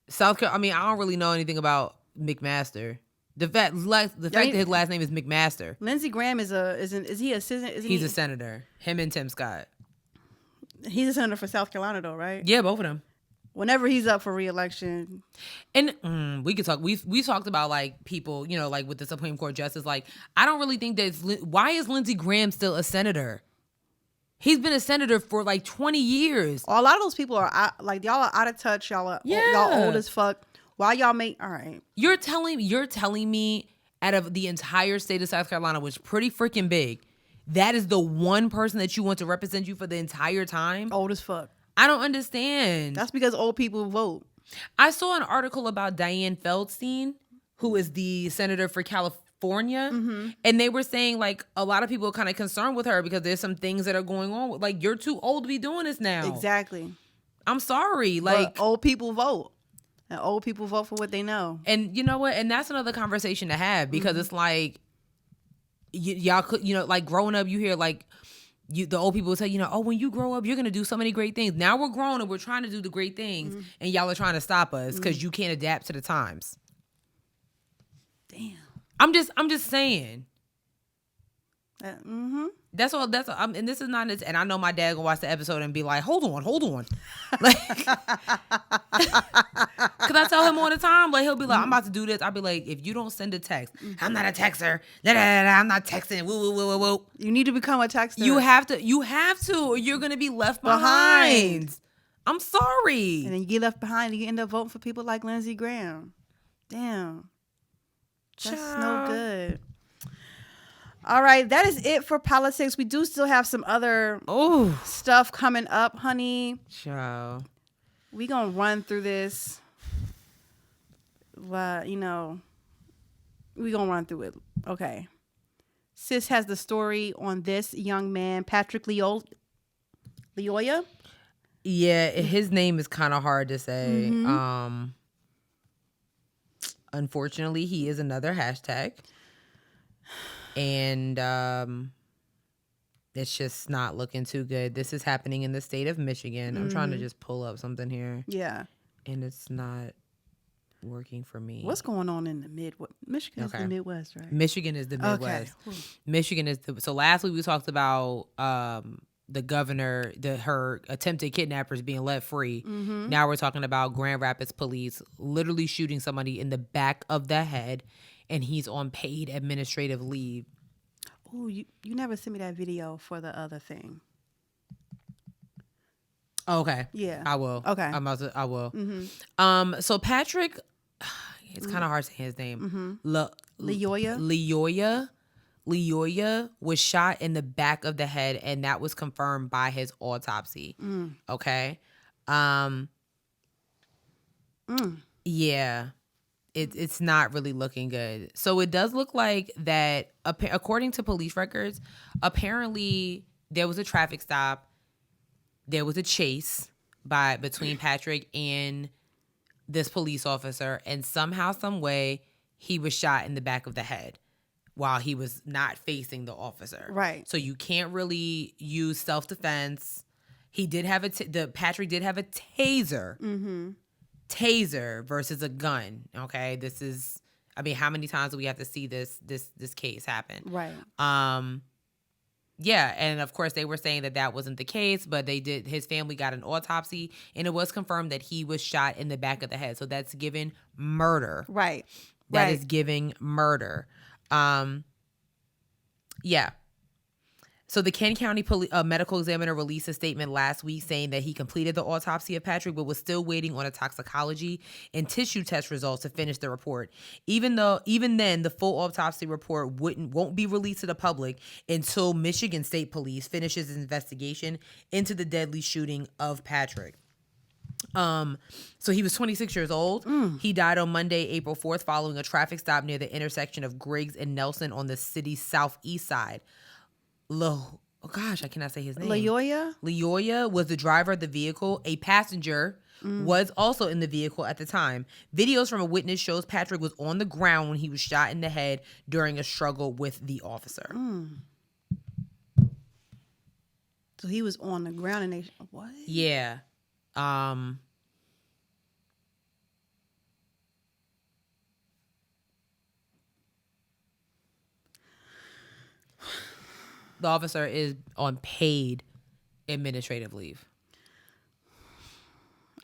[SPEAKER 1] South Carolina. I mean, I don't really know anything about McMaster. The fact that his last name is McMaster.
[SPEAKER 2] Lindsey Graham is he a senator?
[SPEAKER 1] He's a senator. Him and Tim Scott.
[SPEAKER 2] He's a senator for South Carolina, though, right?
[SPEAKER 1] Yeah, both of them.
[SPEAKER 2] Whenever he's up for re-election.
[SPEAKER 1] And we could talk. We talked about like people, you know, like with the Supreme Court justice. Like, I don't really think why is Lindsey Graham still a senator? He's been a senator for like 20 years.
[SPEAKER 2] A lot of those people are y'all are out of touch. Y'all old as fuck. Why y'all all right?
[SPEAKER 1] You're telling me out of the entire state of South Carolina, which is pretty freaking big, that is the one person that you want to represent you for the entire time?
[SPEAKER 2] Old as fuck.
[SPEAKER 1] I don't understand.
[SPEAKER 2] That's because old people vote.
[SPEAKER 1] I saw an article about Dianne Feldstein, who is the senator for California. And they were saying like a lot of people are kind of concerned with her because there's some things that are going on with, like, you're too old to be doing this now.
[SPEAKER 2] Exactly.
[SPEAKER 1] I'm sorry.
[SPEAKER 2] But old people vote. And old people vote for what they know.
[SPEAKER 1] And you know what? And that's another conversation to have because it's like y'all could, you know, like growing up, you hear like the old people say, you know, oh, when you grow up, you're going to do so many great things. Now we're grown and we're trying to do the great things and y'all are trying to stop us because you can't adapt to the times.
[SPEAKER 2] Damn.
[SPEAKER 1] I'm just saying. That's all. And this is not. And I know my dad gonna watch the episode and be like, "Hold on," like, cause I tell him all the time. Like he'll be like, "I'm about to do this." I'll be like, "If you don't send a text, I'm not a texter. I'm not texting. Woo.
[SPEAKER 2] You need to become a texter.
[SPEAKER 1] You have to, or you're gonna be left behind. I'm sorry.
[SPEAKER 2] And then you get left behind, and you end up voting for people like Lindsey Graham. Damn. That's no good. All right, that is it for politics. We do still have some other stuff coming up, honey.
[SPEAKER 1] Ciao.
[SPEAKER 2] We gonna run through this. You know, we gonna run through it. Okay. Sis has the story on this young man, Patrick Lyoya.
[SPEAKER 1] Yeah, his name is kind of hard to say. Unfortunately, he is another hashtag. And it's just not looking too good. This is happening in the state of Michigan. I'm trying to just pull up something here.
[SPEAKER 2] Yeah.
[SPEAKER 1] And it's not working for me.
[SPEAKER 2] What's going on in the Midwest? Michigan is the Midwest, right?
[SPEAKER 1] Michigan is the Midwest. Okay. Michigan is so last week we talked about the governor, her attempted kidnappers being let free. Now we're talking about Grand Rapids police literally shooting somebody in the back of the head, and he's on paid administrative leave.
[SPEAKER 2] Oh, you never sent me that video for the other thing.
[SPEAKER 1] Okay.
[SPEAKER 2] Yeah.
[SPEAKER 1] I will.
[SPEAKER 2] Okay.
[SPEAKER 1] I will. So Patrick, it's kind of hard to say his name. Lyoya was shot in the back of the head, and that was confirmed by his autopsy. Okay. Yeah. It's not really looking good. So it does look like that, according to police records, apparently there was a traffic stop. There was a chase between Patrick and this police officer, and somehow, some way, he was shot in the back of the head while he was not facing the officer.
[SPEAKER 2] Right.
[SPEAKER 1] So you can't really use self-defense. He did have Patrick did have a taser. Taser versus a gun. Okay, this is I mean, how many times do we have to see this case happen?
[SPEAKER 2] Right.
[SPEAKER 1] Yeah, and of course they were saying that wasn't the case, but his family got an autopsy, and it was confirmed that he was shot in the back of the head. So that's given murder.
[SPEAKER 2] Right.
[SPEAKER 1] That is giving murder. Yeah. So the Kent County medical examiner released a statement last week saying that he completed the autopsy of Patrick, but was still waiting on a toxicology and tissue test results to finish the report. Even then, the full autopsy report won't be released to the public until Michigan State Police finishes its investigation into the deadly shooting of Patrick. So he was 26 years old. He died on Monday, April 4th, following a traffic stop near the intersection of Griggs and Nelson on the city's southeast side. Oh gosh, I cannot say his name. Lyoya was the driver of the vehicle. A passenger was also in the vehicle at the time. Videos from a witness shows Patrick was on the ground when he was shot in the head during a struggle with the officer.
[SPEAKER 2] So he was on the ground and they what?
[SPEAKER 1] Yeah. The officer is on paid administrative leave.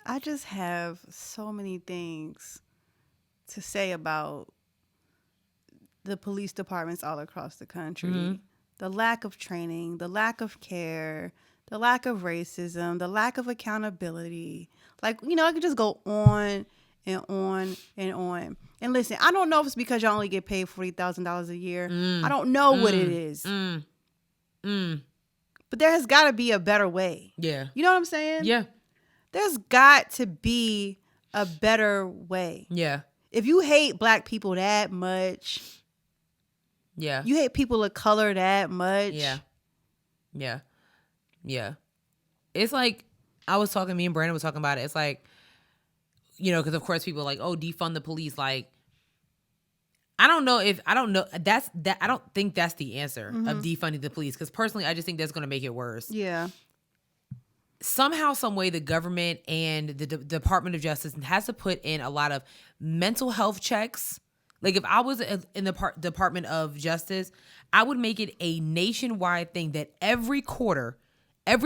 [SPEAKER 2] I just have so many things to say about the police departments all across the country. The lack of training, the lack of care, the lack of racism, the lack of accountability. Like, I could just go on and on and on. And listen, I don't know if it's because y'all only get paid $40,000 a year. I don't know what it is. But there has got to be a better way.
[SPEAKER 1] Yeah.
[SPEAKER 2] You know what I'm saying?
[SPEAKER 1] Yeah.
[SPEAKER 2] There's got to be a better way.
[SPEAKER 1] Yeah.
[SPEAKER 2] If you hate black people that much,
[SPEAKER 1] yeah,
[SPEAKER 2] you hate people of color that much.
[SPEAKER 1] Yeah. It's like, me and Brandon was talking about it. It's like, because of course people are like, oh, defund the police. Like, I don't think that's the answer of defunding the police. Because personally, I just think that's going to make it worse.
[SPEAKER 2] Yeah.
[SPEAKER 1] Somehow, some way, the government and the Department of Justice has to put in a lot of mental health checks. Like, if I was in the Department of Justice, I would make it a nationwide thing that every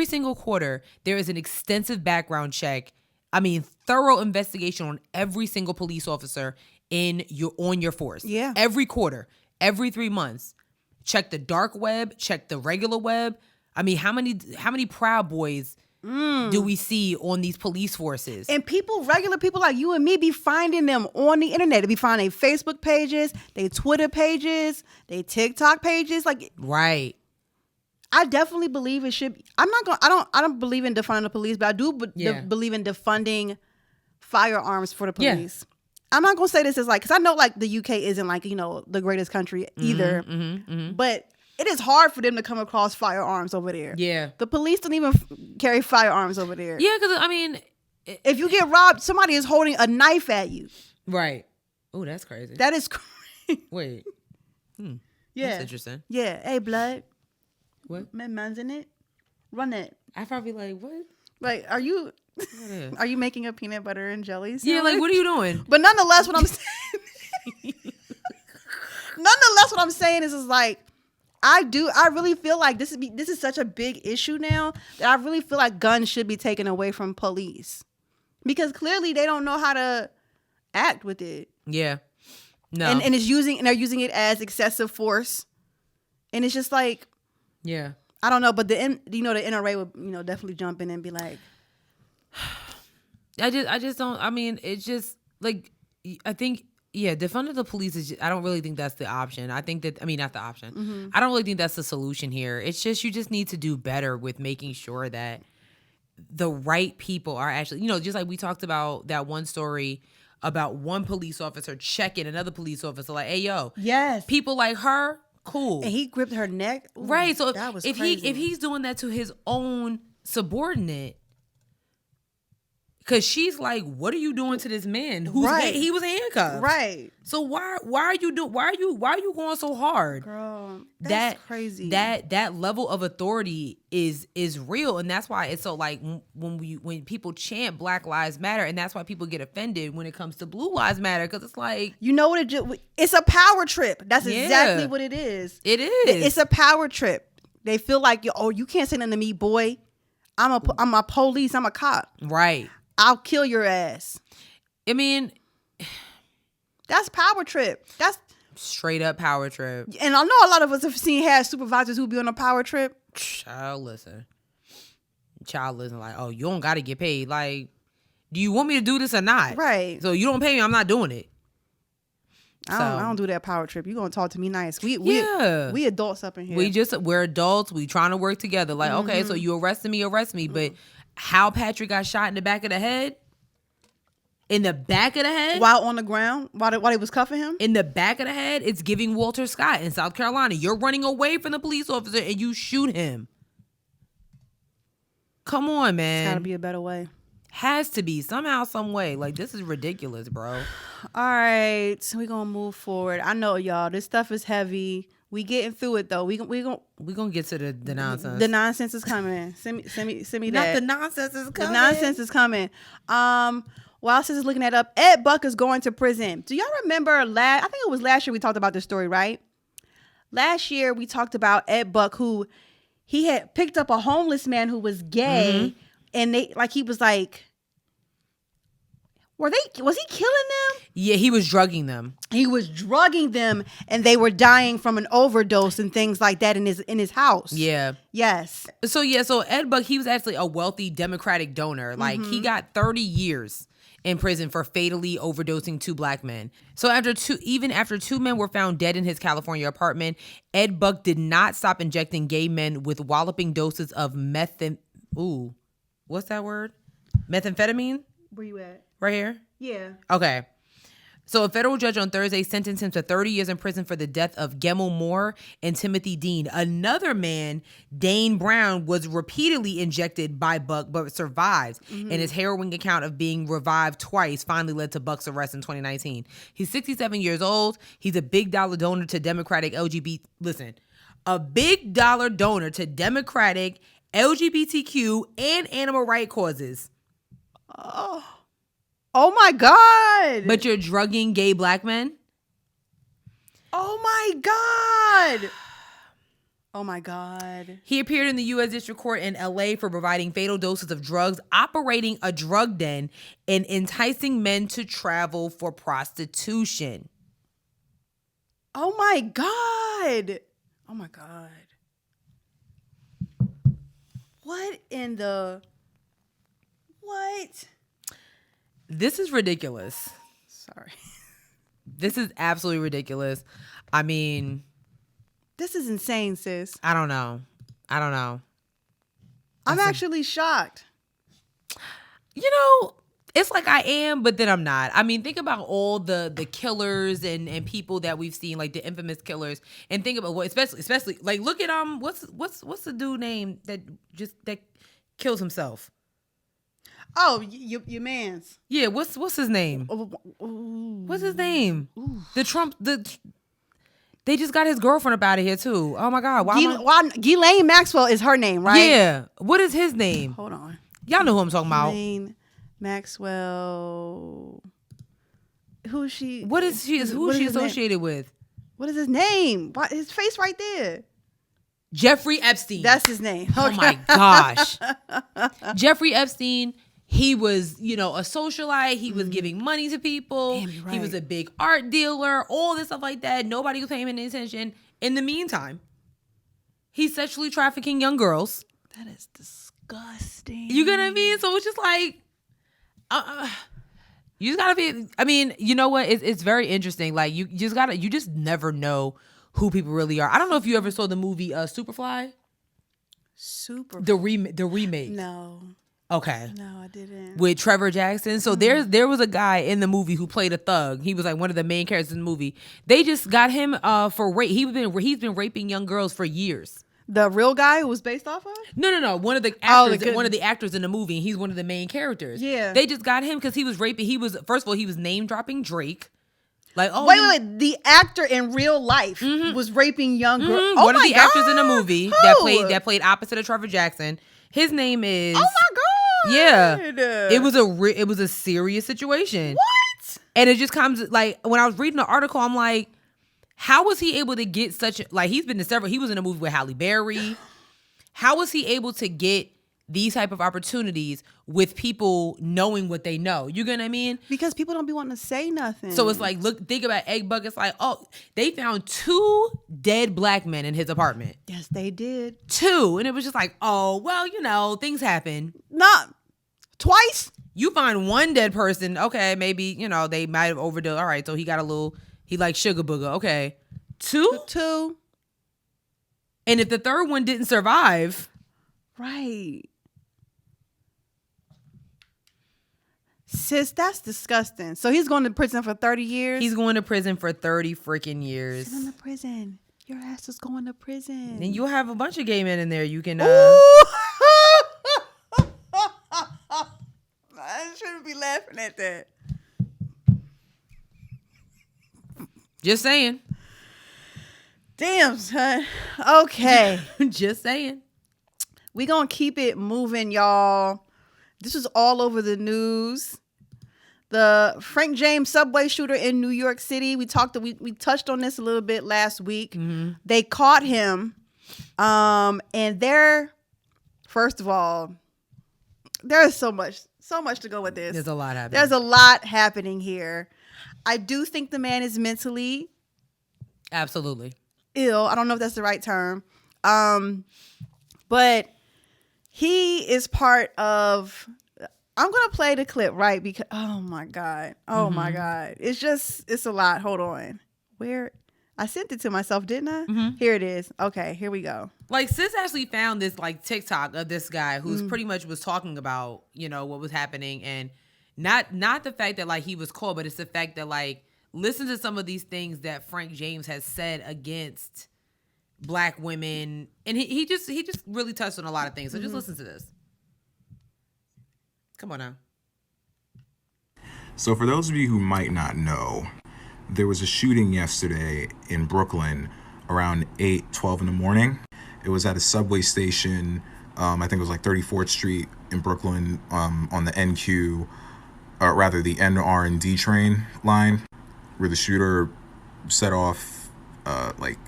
[SPEAKER 1] single quarter, there is an extensive background check. I mean, thorough investigation on every single police officer on your force.
[SPEAKER 2] Yeah.
[SPEAKER 1] Every quarter, every 3 months. Check the dark web, check the regular web. I mean, how many Proud Boys do we see on these police forces?
[SPEAKER 2] And regular people like you and me, be finding them on the internet. They be finding their Facebook pages, their Twitter pages, their TikTok pages. Like,
[SPEAKER 1] right.
[SPEAKER 2] I definitely believe it should be. I don't believe in defunding the police, but I do believe in defunding firearms for the police. Yeah. I'm not going to say this as because I know the UK isn't the greatest country either, but it is hard for them to come across firearms over there. Yeah. The police don't even carry firearms over there.
[SPEAKER 1] Yeah, because, I mean...
[SPEAKER 2] if you get robbed, somebody is holding a knife at you.
[SPEAKER 1] Right. Oh, that's crazy.
[SPEAKER 2] That is crazy.
[SPEAKER 1] Wait.
[SPEAKER 2] Yeah.
[SPEAKER 1] That's interesting.
[SPEAKER 2] Yeah. Hey, blood.
[SPEAKER 1] What?
[SPEAKER 2] Man's in it. Run it.
[SPEAKER 1] I probably like, what?
[SPEAKER 2] Like, are you making a peanut butter and jelly sandwich?
[SPEAKER 1] Yeah, like, what are you doing?
[SPEAKER 2] But nonetheless, what I'm saying is like, I really feel like this is such a big issue now that I really feel like guns should be taken away from police because clearly they don't know how to act with it. Yeah. No. And they're using it as excessive force. And it's just like, yeah. I don't know, but the NRA would definitely jump in and be like,
[SPEAKER 1] I just don't. I mean, it's just like, I think, yeah, defunding the police is. I don't really think that's the option. I think that, not the option. I don't really think that's the solution here. It's just you just need to do better with making sure that the right people are actually, just like we talked about that one story about one police officer checking another police officer, like, hey, yo, yes, people like her, cool,
[SPEAKER 2] and he gripped her neck, ooh,
[SPEAKER 1] right? So if he's doing that to his own subordinate, Because she's like, what are you doing to this man? He was handcuffed.
[SPEAKER 2] Right.
[SPEAKER 1] So why are you going so hard?
[SPEAKER 2] Girl, that's crazy.
[SPEAKER 1] That level of authority is real. And that's why it's so like when people chant Black Lives Matter, and that's why people get offended when it comes to Blue Lives Matter. Because it's like,
[SPEAKER 2] you know what it's a power trip. That's exactly what it is.
[SPEAKER 1] It is.
[SPEAKER 2] It's a power trip. They feel like, you can't say nothing to me, boy. I'm a police. I'm a cop.
[SPEAKER 1] Right.
[SPEAKER 2] I'll kill your ass.
[SPEAKER 1] I mean,
[SPEAKER 2] that's power trip. That's
[SPEAKER 1] straight up power trip.
[SPEAKER 2] And I know a lot of us have supervisors who be on a power trip.
[SPEAKER 1] Child, listen, like, oh, you don't got to get paid. Like, do you want me to do this or not?
[SPEAKER 2] Right.
[SPEAKER 1] So you don't pay me, I'm not doing it.
[SPEAKER 2] I don't do that power trip. You gonna talk to me nice. We adults up in here.
[SPEAKER 1] We're adults. We trying to work together. Like, okay, so you arrest me, but how Patrick got shot in the back of the head? In the back of the head?
[SPEAKER 2] While on the ground? While they was cuffing him?
[SPEAKER 1] In the back of the head, it's giving Walter Scott in South Carolina. You're running away from the police officer and you shoot him. Come on, man.
[SPEAKER 2] It's gotta be a better way.
[SPEAKER 1] Has to be. Somehow, some way. Like, this is ridiculous, bro.
[SPEAKER 2] All right. So we're gonna move forward. I know, y'all, this stuff is heavy. We getting through it though. We gonna get to the nonsense. The nonsense is coming. Send me that.
[SPEAKER 1] Not the nonsense is coming.
[SPEAKER 2] The nonsense is coming. While sis is looking that up, Ed Buck is going to prison. Do y'all remember I think it was last year we talked about this story, right? Last year we talked about Ed Buck, who he had picked up a homeless man who was gay, and he was like, was he killing them?
[SPEAKER 1] Yeah, he was drugging them.
[SPEAKER 2] He was drugging them, and they were dying from an overdose and things like that in his house.
[SPEAKER 1] Yeah.
[SPEAKER 2] Yes.
[SPEAKER 1] So Ed Buck, he was actually a wealthy Democratic donor. Like, he got 30 years in prison for fatally overdosing 2 black men. So after 2 men were found dead in his California apartment, Ed Buck did not stop injecting gay men with walloping doses of what's that word? Methamphetamine?
[SPEAKER 2] Where you at?
[SPEAKER 1] Right here?
[SPEAKER 2] Yeah.
[SPEAKER 1] Okay. So a federal judge on Thursday sentenced him to 30 years in prison for the death of Gemmill Moore and Timothy Dean. Another man, Dane Brown, was repeatedly injected by Buck but survived. And his harrowing account of being revived twice finally led to Buck's arrest in 2019. He's 67 years old. He's a big dollar donor to Democratic LGBTQ and animal rights causes.
[SPEAKER 2] Oh my God.
[SPEAKER 1] But you're drugging gay black men?
[SPEAKER 2] Oh my God. Oh my God.
[SPEAKER 1] He appeared in the U.S. District Court in L.A. for providing fatal doses of drugs, operating a drug den, and enticing men to travel for prostitution.
[SPEAKER 2] Oh my God. Oh my God. What?
[SPEAKER 1] This is ridiculous.
[SPEAKER 2] Sorry.
[SPEAKER 1] This is absolutely ridiculous. I mean,
[SPEAKER 2] this is insane, sis.
[SPEAKER 1] I don't know.
[SPEAKER 2] I'm actually shocked.
[SPEAKER 1] It's like I am, but then I'm not. I mean, think about all the killers and people that we've seen, like the infamous killers, and think about especially like look at what's the dude name that kills himself?
[SPEAKER 2] Oh, your man's.
[SPEAKER 1] Yeah, what's his name? What's his name? They just got his girlfriend up out of here too. Oh my God.
[SPEAKER 2] Ghislaine Maxwell is her name, right?
[SPEAKER 1] Yeah. What is his name?
[SPEAKER 2] Hold on.
[SPEAKER 1] Y'all know who I'm talking about.
[SPEAKER 2] Ghislaine Maxwell. Who is she?
[SPEAKER 1] Who is she associated with?
[SPEAKER 2] What is his name? His face right there.
[SPEAKER 1] Jeffrey Epstein.
[SPEAKER 2] That's his name.
[SPEAKER 1] Oh my gosh. Jeffrey Epstein. He was, a socialite. He was giving money to people.
[SPEAKER 2] Damn, you're right.
[SPEAKER 1] He was a big art dealer, all this stuff like that. Nobody was paying him any attention. In the meantime, he's sexually trafficking young girls.
[SPEAKER 2] That is disgusting.
[SPEAKER 1] You get what I mean? So it's just like, you just gotta be, I mean, you know what? It's very interesting. Like, you just never know who people really are. I don't know if you ever saw the movie Superfly. The remake.
[SPEAKER 2] No.
[SPEAKER 1] Okay.
[SPEAKER 2] No, I didn't.
[SPEAKER 1] With Trevor Jackson. So there was a guy in the movie who played a thug. He was like one of the main characters in the movie. They just got him for rape. He's been raping young girls for years.
[SPEAKER 2] The real guy who was based off of?
[SPEAKER 1] No. One of the actors, one of the actors in the movie, and he's one of the main characters.
[SPEAKER 2] Yeah.
[SPEAKER 1] They just got him because he was raping. First of all, he was name dropping Drake. Like,
[SPEAKER 2] wait. The actor in real life was raping young girls.
[SPEAKER 1] Mm-hmm. One of the actors in the movie that played opposite of Trevor Jackson. His name is.
[SPEAKER 2] Oh my God.
[SPEAKER 1] Yeah. It was a serious situation.
[SPEAKER 2] What?
[SPEAKER 1] And it just comes like when I was reading the article, I'm like, how was he able to get such like he was in a movie with Halle Berry. How was he able to get these type of opportunities with people knowing what they know? You get what I mean?
[SPEAKER 2] Because people don't be wanting to say nothing.
[SPEAKER 1] So it's like, think about Egg Buckets. Like, they found 2 dead black men in his apartment.
[SPEAKER 2] Yes, they did.
[SPEAKER 1] 2. And it was just like, oh, well, things happen.
[SPEAKER 2] Not twice.
[SPEAKER 1] You find 1 dead person. Okay, maybe, they might have overdosed. All right, so he liked sugar booger. Okay. 2? And if the third one didn't survive.
[SPEAKER 2] Right. Sis, that's disgusting. So he's going to prison for 30 years?
[SPEAKER 1] He's going to prison for 30 freaking years.
[SPEAKER 2] Sit in the prison. Your ass is going to prison.
[SPEAKER 1] And you'll have a bunch of gay men in there. You can...
[SPEAKER 2] I shouldn't be laughing at that.
[SPEAKER 1] Just saying.
[SPEAKER 2] Damn, son. Okay.
[SPEAKER 1] Just saying.
[SPEAKER 2] We gonna keep it moving, y'all. This was all over the news. The Frank James subway shooter in New York City. We touched on this a little bit last week. Mm-hmm. They caught him. And first of all, there's so much to go with this.
[SPEAKER 1] There's a lot happening.
[SPEAKER 2] There's a lot happening here. I do think the man is mentally
[SPEAKER 1] absolutely
[SPEAKER 2] ill. I don't know if that's the right term. But he is part of, I'm going to play the clip, right? Because, oh my God. It's a lot. Hold on. Where? I sent it to myself, didn't I? Mm-hmm. Here it is. Okay, here we go.
[SPEAKER 1] Like, sis actually found this like TikTok of this guy who's pretty much was talking about, what was happening, and not the fact that like he was caught, but it's the fact that like, listen to some of these things that Frank James has said against black women, and he just really touched on a lot of things. So just listen to this. Come on now.
[SPEAKER 3] So for those of you who might not know, there was a shooting yesterday in Brooklyn around 8:12 in the morning. It was at a subway station. I think it was like 34th Street in Brooklyn, on the NQ, or rather the NR&D train line, where the shooter set off like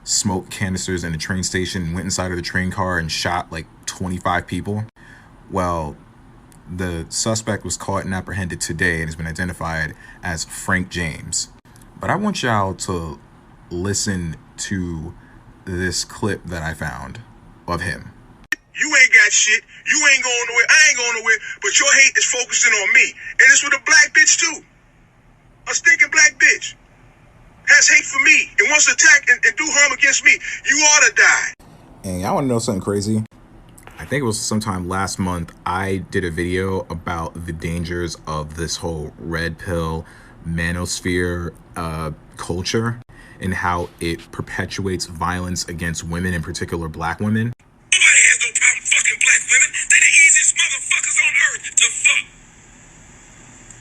[SPEAKER 3] smoke canisters in the train station, went inside of the train car and shot like 25 people. Well, the suspect was caught and apprehended today and has been identified as Frank James. But I want y'all to listen to this clip that I found of him.
[SPEAKER 4] You ain't got shit. You ain't going nowhere. I ain't going nowhere. But your hate is focusing on me. And it's with a black bitch too. A stinking black bitch has hate for me and wants to attack and do harm against me. You ought to die.
[SPEAKER 3] And y'all want to know something crazy? I think it was sometime last month, I did a video about the dangers of this whole red pill manosphere culture and how it perpetuates violence against women, in particular black women.
[SPEAKER 4] Nobody has no problem fucking black women. They're the easiest motherfuckers on earth to fuck.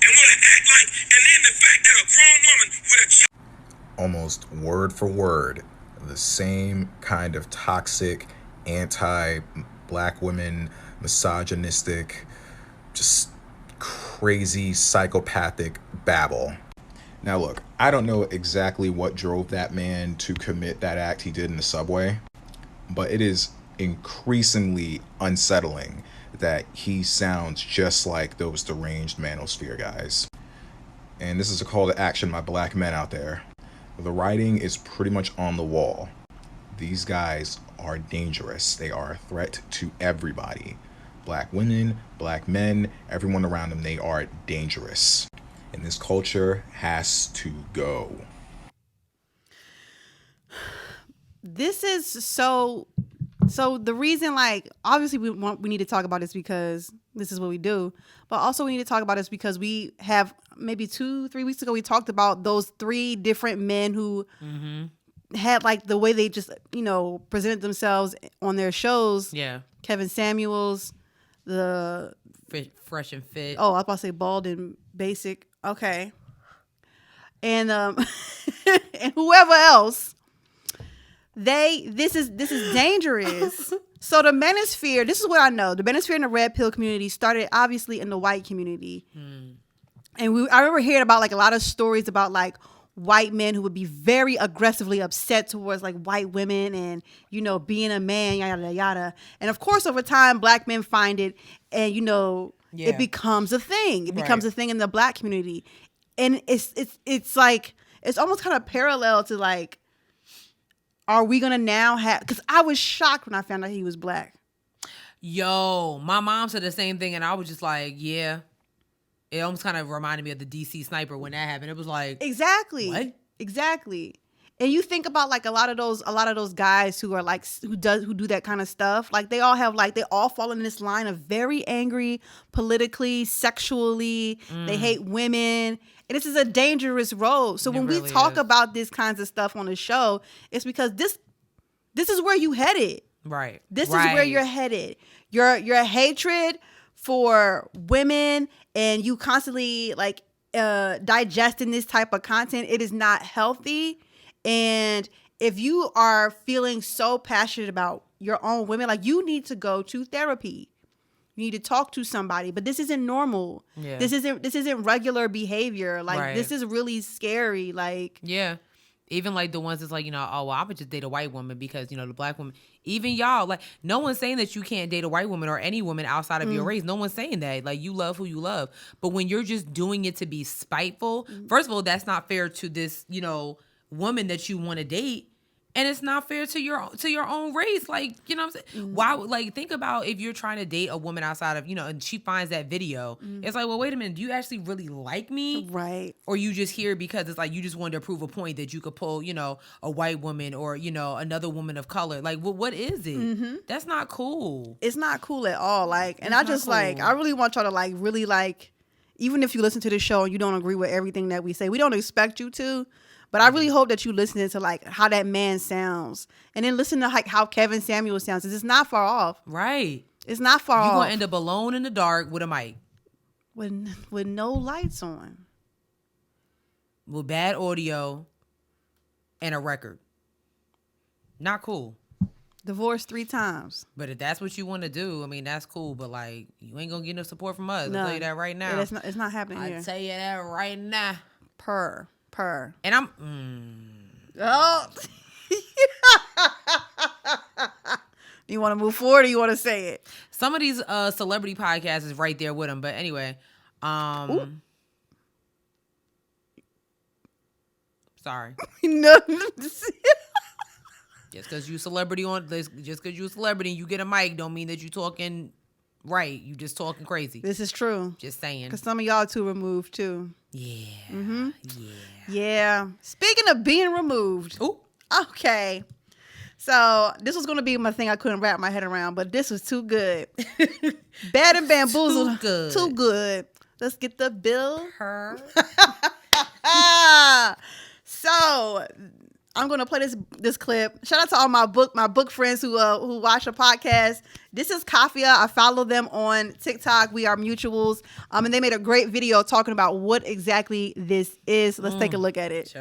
[SPEAKER 4] And want to act like, and then the fact that a grown woman with a child.
[SPEAKER 3] Almost word for word, the same kind of toxic, anti-black women, misogynistic, just crazy, psychopathic babble. Now look, I don't know exactly what drove that man to commit that act he did in the subway, but it is increasingly unsettling that he sounds just like those deranged manosphere guys. And this is a call to action, my black men out there. The writing is pretty much on the wall. These guys are dangerous. They are a threat to everybody. Black women, black men, everyone around them, they are dangerous. And this culture has to go.
[SPEAKER 2] This is so the reason, like, obviously we need to talk about this because this is what we do, but also we need to talk about this because we have maybe 2-3 weeks ago we talked about those 3 different men who had like the way they just, presented themselves on their shows.
[SPEAKER 1] Yeah.
[SPEAKER 2] Kevin Samuels, the
[SPEAKER 1] Fresh and Fit.
[SPEAKER 2] Oh, I was about to say Bald and Basic. Okay. And and whoever else, this is dangerous. So the manosphere, this is what I know. The manosphere and the red pill community started obviously in the white community. And I remember hearing about like a lot of stories about like white men who would be very aggressively upset towards like white women and, being a man, yada, yada. And of course, over time, black men find it and, it becomes a thing. It becomes a thing in the black community. And it's like, it's almost kind of parallel to like, are we going to now have, because I was shocked when I found out he was black.
[SPEAKER 1] Yo, my mom said the same thing and I was just like, yeah. It almost kind of reminded me of the DC Sniper when that happened. It was like,
[SPEAKER 2] exactly.
[SPEAKER 1] What?
[SPEAKER 2] Exactly. And you think about like a lot of those guys who are like who do that kind of stuff. Like they all fall in this line of very angry politically, sexually. They hate women. And this is a dangerous road. So when we talk about these kinds of stuff on the show, it's because this is where you headed.
[SPEAKER 1] Right.
[SPEAKER 2] This is where you're headed. Your hatred for women and you constantly like digesting this type of content, it is not healthy. And if you are feeling so passionate about your own women, like you need to go to therapy. You need to talk to somebody, but this isn't normal. Yeah. This isn't regular behavior. Like this is really scary. Like,
[SPEAKER 1] yeah. Even like the ones that's like, I would just date a white woman because, the black woman, even y'all, like no one's saying that you can't date a white woman or any woman outside of your race. No one's saying that. Like you love who you love. But when you're just doing it to be spiteful, first of all, that's not fair to this, woman that you want to date. And it's not fair to your own race. Like, you know what I'm saying? Why, like, think about if you're trying to date a woman outside of, and she finds that video. It's like, well, wait a minute. Do you actually really like me?
[SPEAKER 2] Right.
[SPEAKER 1] Or you just here because it's like you just wanted to prove a point that you could pull, a white woman or, another woman of color. Like, what is it? That's not cool.
[SPEAKER 2] It's not cool at all. Like, and I just cool. Like, I really want y'all to like, really like, even if you listen to the show and you don't agree with everything that we say, we don't expect you to. But I really hope that you listen to like how that man sounds, and then listen to like how Kevin Samuels sounds. Because it's not far off.
[SPEAKER 1] Right.
[SPEAKER 2] It's not far off.
[SPEAKER 1] You're gonna end up alone in the dark with a mic,
[SPEAKER 2] with no lights on,
[SPEAKER 1] with bad audio, and a record. Not cool.
[SPEAKER 2] Divorced 3 times.
[SPEAKER 1] But if that's what you want to do, I mean that's cool. But like you ain't gonna get no support from us.
[SPEAKER 2] No.
[SPEAKER 1] I'll tell you that right now.
[SPEAKER 2] Yeah, it's not happening here.
[SPEAKER 1] I'll tell you that right now.
[SPEAKER 2] Per.
[SPEAKER 1] And I'm
[SPEAKER 2] Oh. You want to move forward or you want to say it?
[SPEAKER 1] Some of these celebrity podcasts is right there with them. But anyway, sorry.
[SPEAKER 2] No.
[SPEAKER 1] Just because you a celebrity and you get a mic don't mean that you talking right. You just talking crazy.
[SPEAKER 2] This is true.
[SPEAKER 1] Just saying.
[SPEAKER 2] Because some of y'all too removed too.
[SPEAKER 1] Yeah.
[SPEAKER 2] Mm-hmm.
[SPEAKER 1] Yeah.
[SPEAKER 2] Yeah. Speaking of being removed.
[SPEAKER 1] Ooh.
[SPEAKER 2] Okay. So this was going to be my thing I couldn't wrap my head around, but this was too good. Bad and Bamboozled. Too good. Let's get the bill. So I'm going to play this clip. Shout out to all my book friends who watch the podcast. This is Kafia. I follow them on TikTok. We are mutuals. And they made a great video talking about what exactly this is. Let's take a look at it.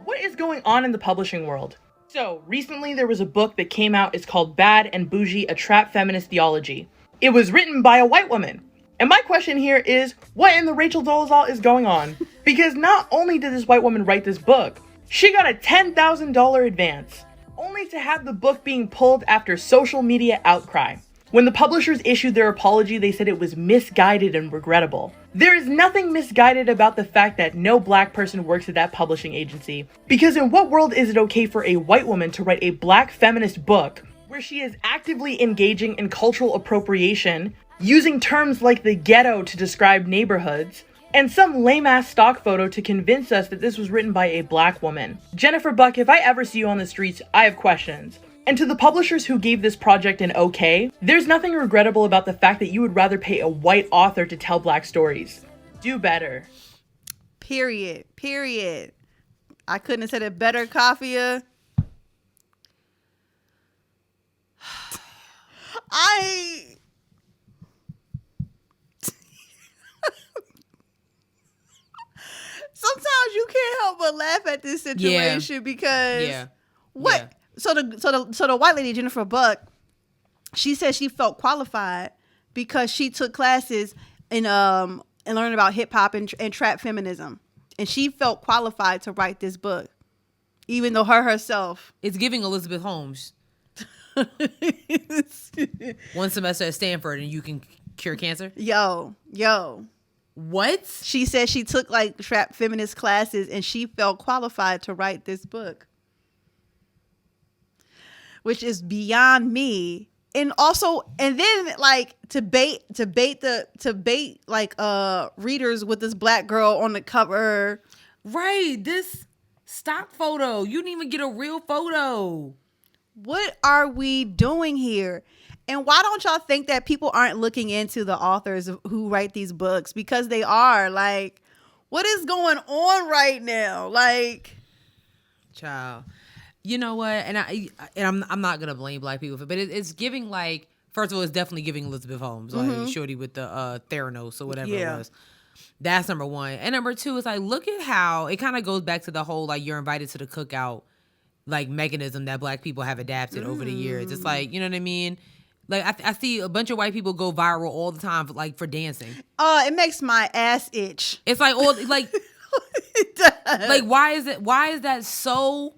[SPEAKER 5] What is going on in the publishing world? So recently there was a book that came out. It's called Bad and Bougie, A Trap Feminist Theology. It was written by a white woman. And my question here is, what in the Rachel Dolezal is going on? Because not only did this white woman write this book, she got a $10,000 advance, only to have the book being pulled after social media outcry. When the publishers issued their apology, they said it was misguided and regrettable. There is nothing misguided about the fact that no black person works at that publishing agency, because in what world is it okay for a white woman to write a black feminist book where she is actively engaging in cultural appropriation, using terms like the ghetto to describe neighborhoods, and some lame-ass stock photo to convince us that this was written by a black woman? Jennifer Buck, if I ever see you on the streets, I have questions. And to the publishers who gave this project an okay, there's nothing regrettable about the fact that you would rather pay a white author to tell black stories. Do better.
[SPEAKER 2] Period. I couldn't have said it better, Kafia. Sometimes you can't help but laugh at this situation because what? Yeah. So the white lady, Jennifer Buck, she said she felt qualified because she took classes in and learned about hip hop and trap feminism, and she felt qualified to write this book, even though herself.
[SPEAKER 1] It's giving Elizabeth Holmes. 1 semester at Stanford and you can cure cancer.
[SPEAKER 2] Yo.
[SPEAKER 1] What?
[SPEAKER 2] She said she took like trap feminist classes and she felt qualified to write this book, which is beyond me. And then like to bait like readers with this black girl on the cover.
[SPEAKER 1] Right, this stock photo. You didn't even get a real photo.
[SPEAKER 2] What are we doing here? And why don't y'all think that people aren't looking into the authors who write these books? Because they are. Like, what is going on right now? Like,
[SPEAKER 1] child, you know what? And I'm not gonna blame black people for it, but it's giving like, first of all, it's definitely giving Elizabeth Holmes, like shorty with the Theranos or whatever it was. That's number one. And number two is like, look at how it kind of goes back to the whole like you're invited to the cookout like mechanism that black people have adapted over the years. It's like, you know what I mean? Like, I see a bunch of white people go viral all the time, for dancing.
[SPEAKER 2] It makes my ass itch.
[SPEAKER 1] It's like, all like,
[SPEAKER 2] it does.
[SPEAKER 1] Like, why is that so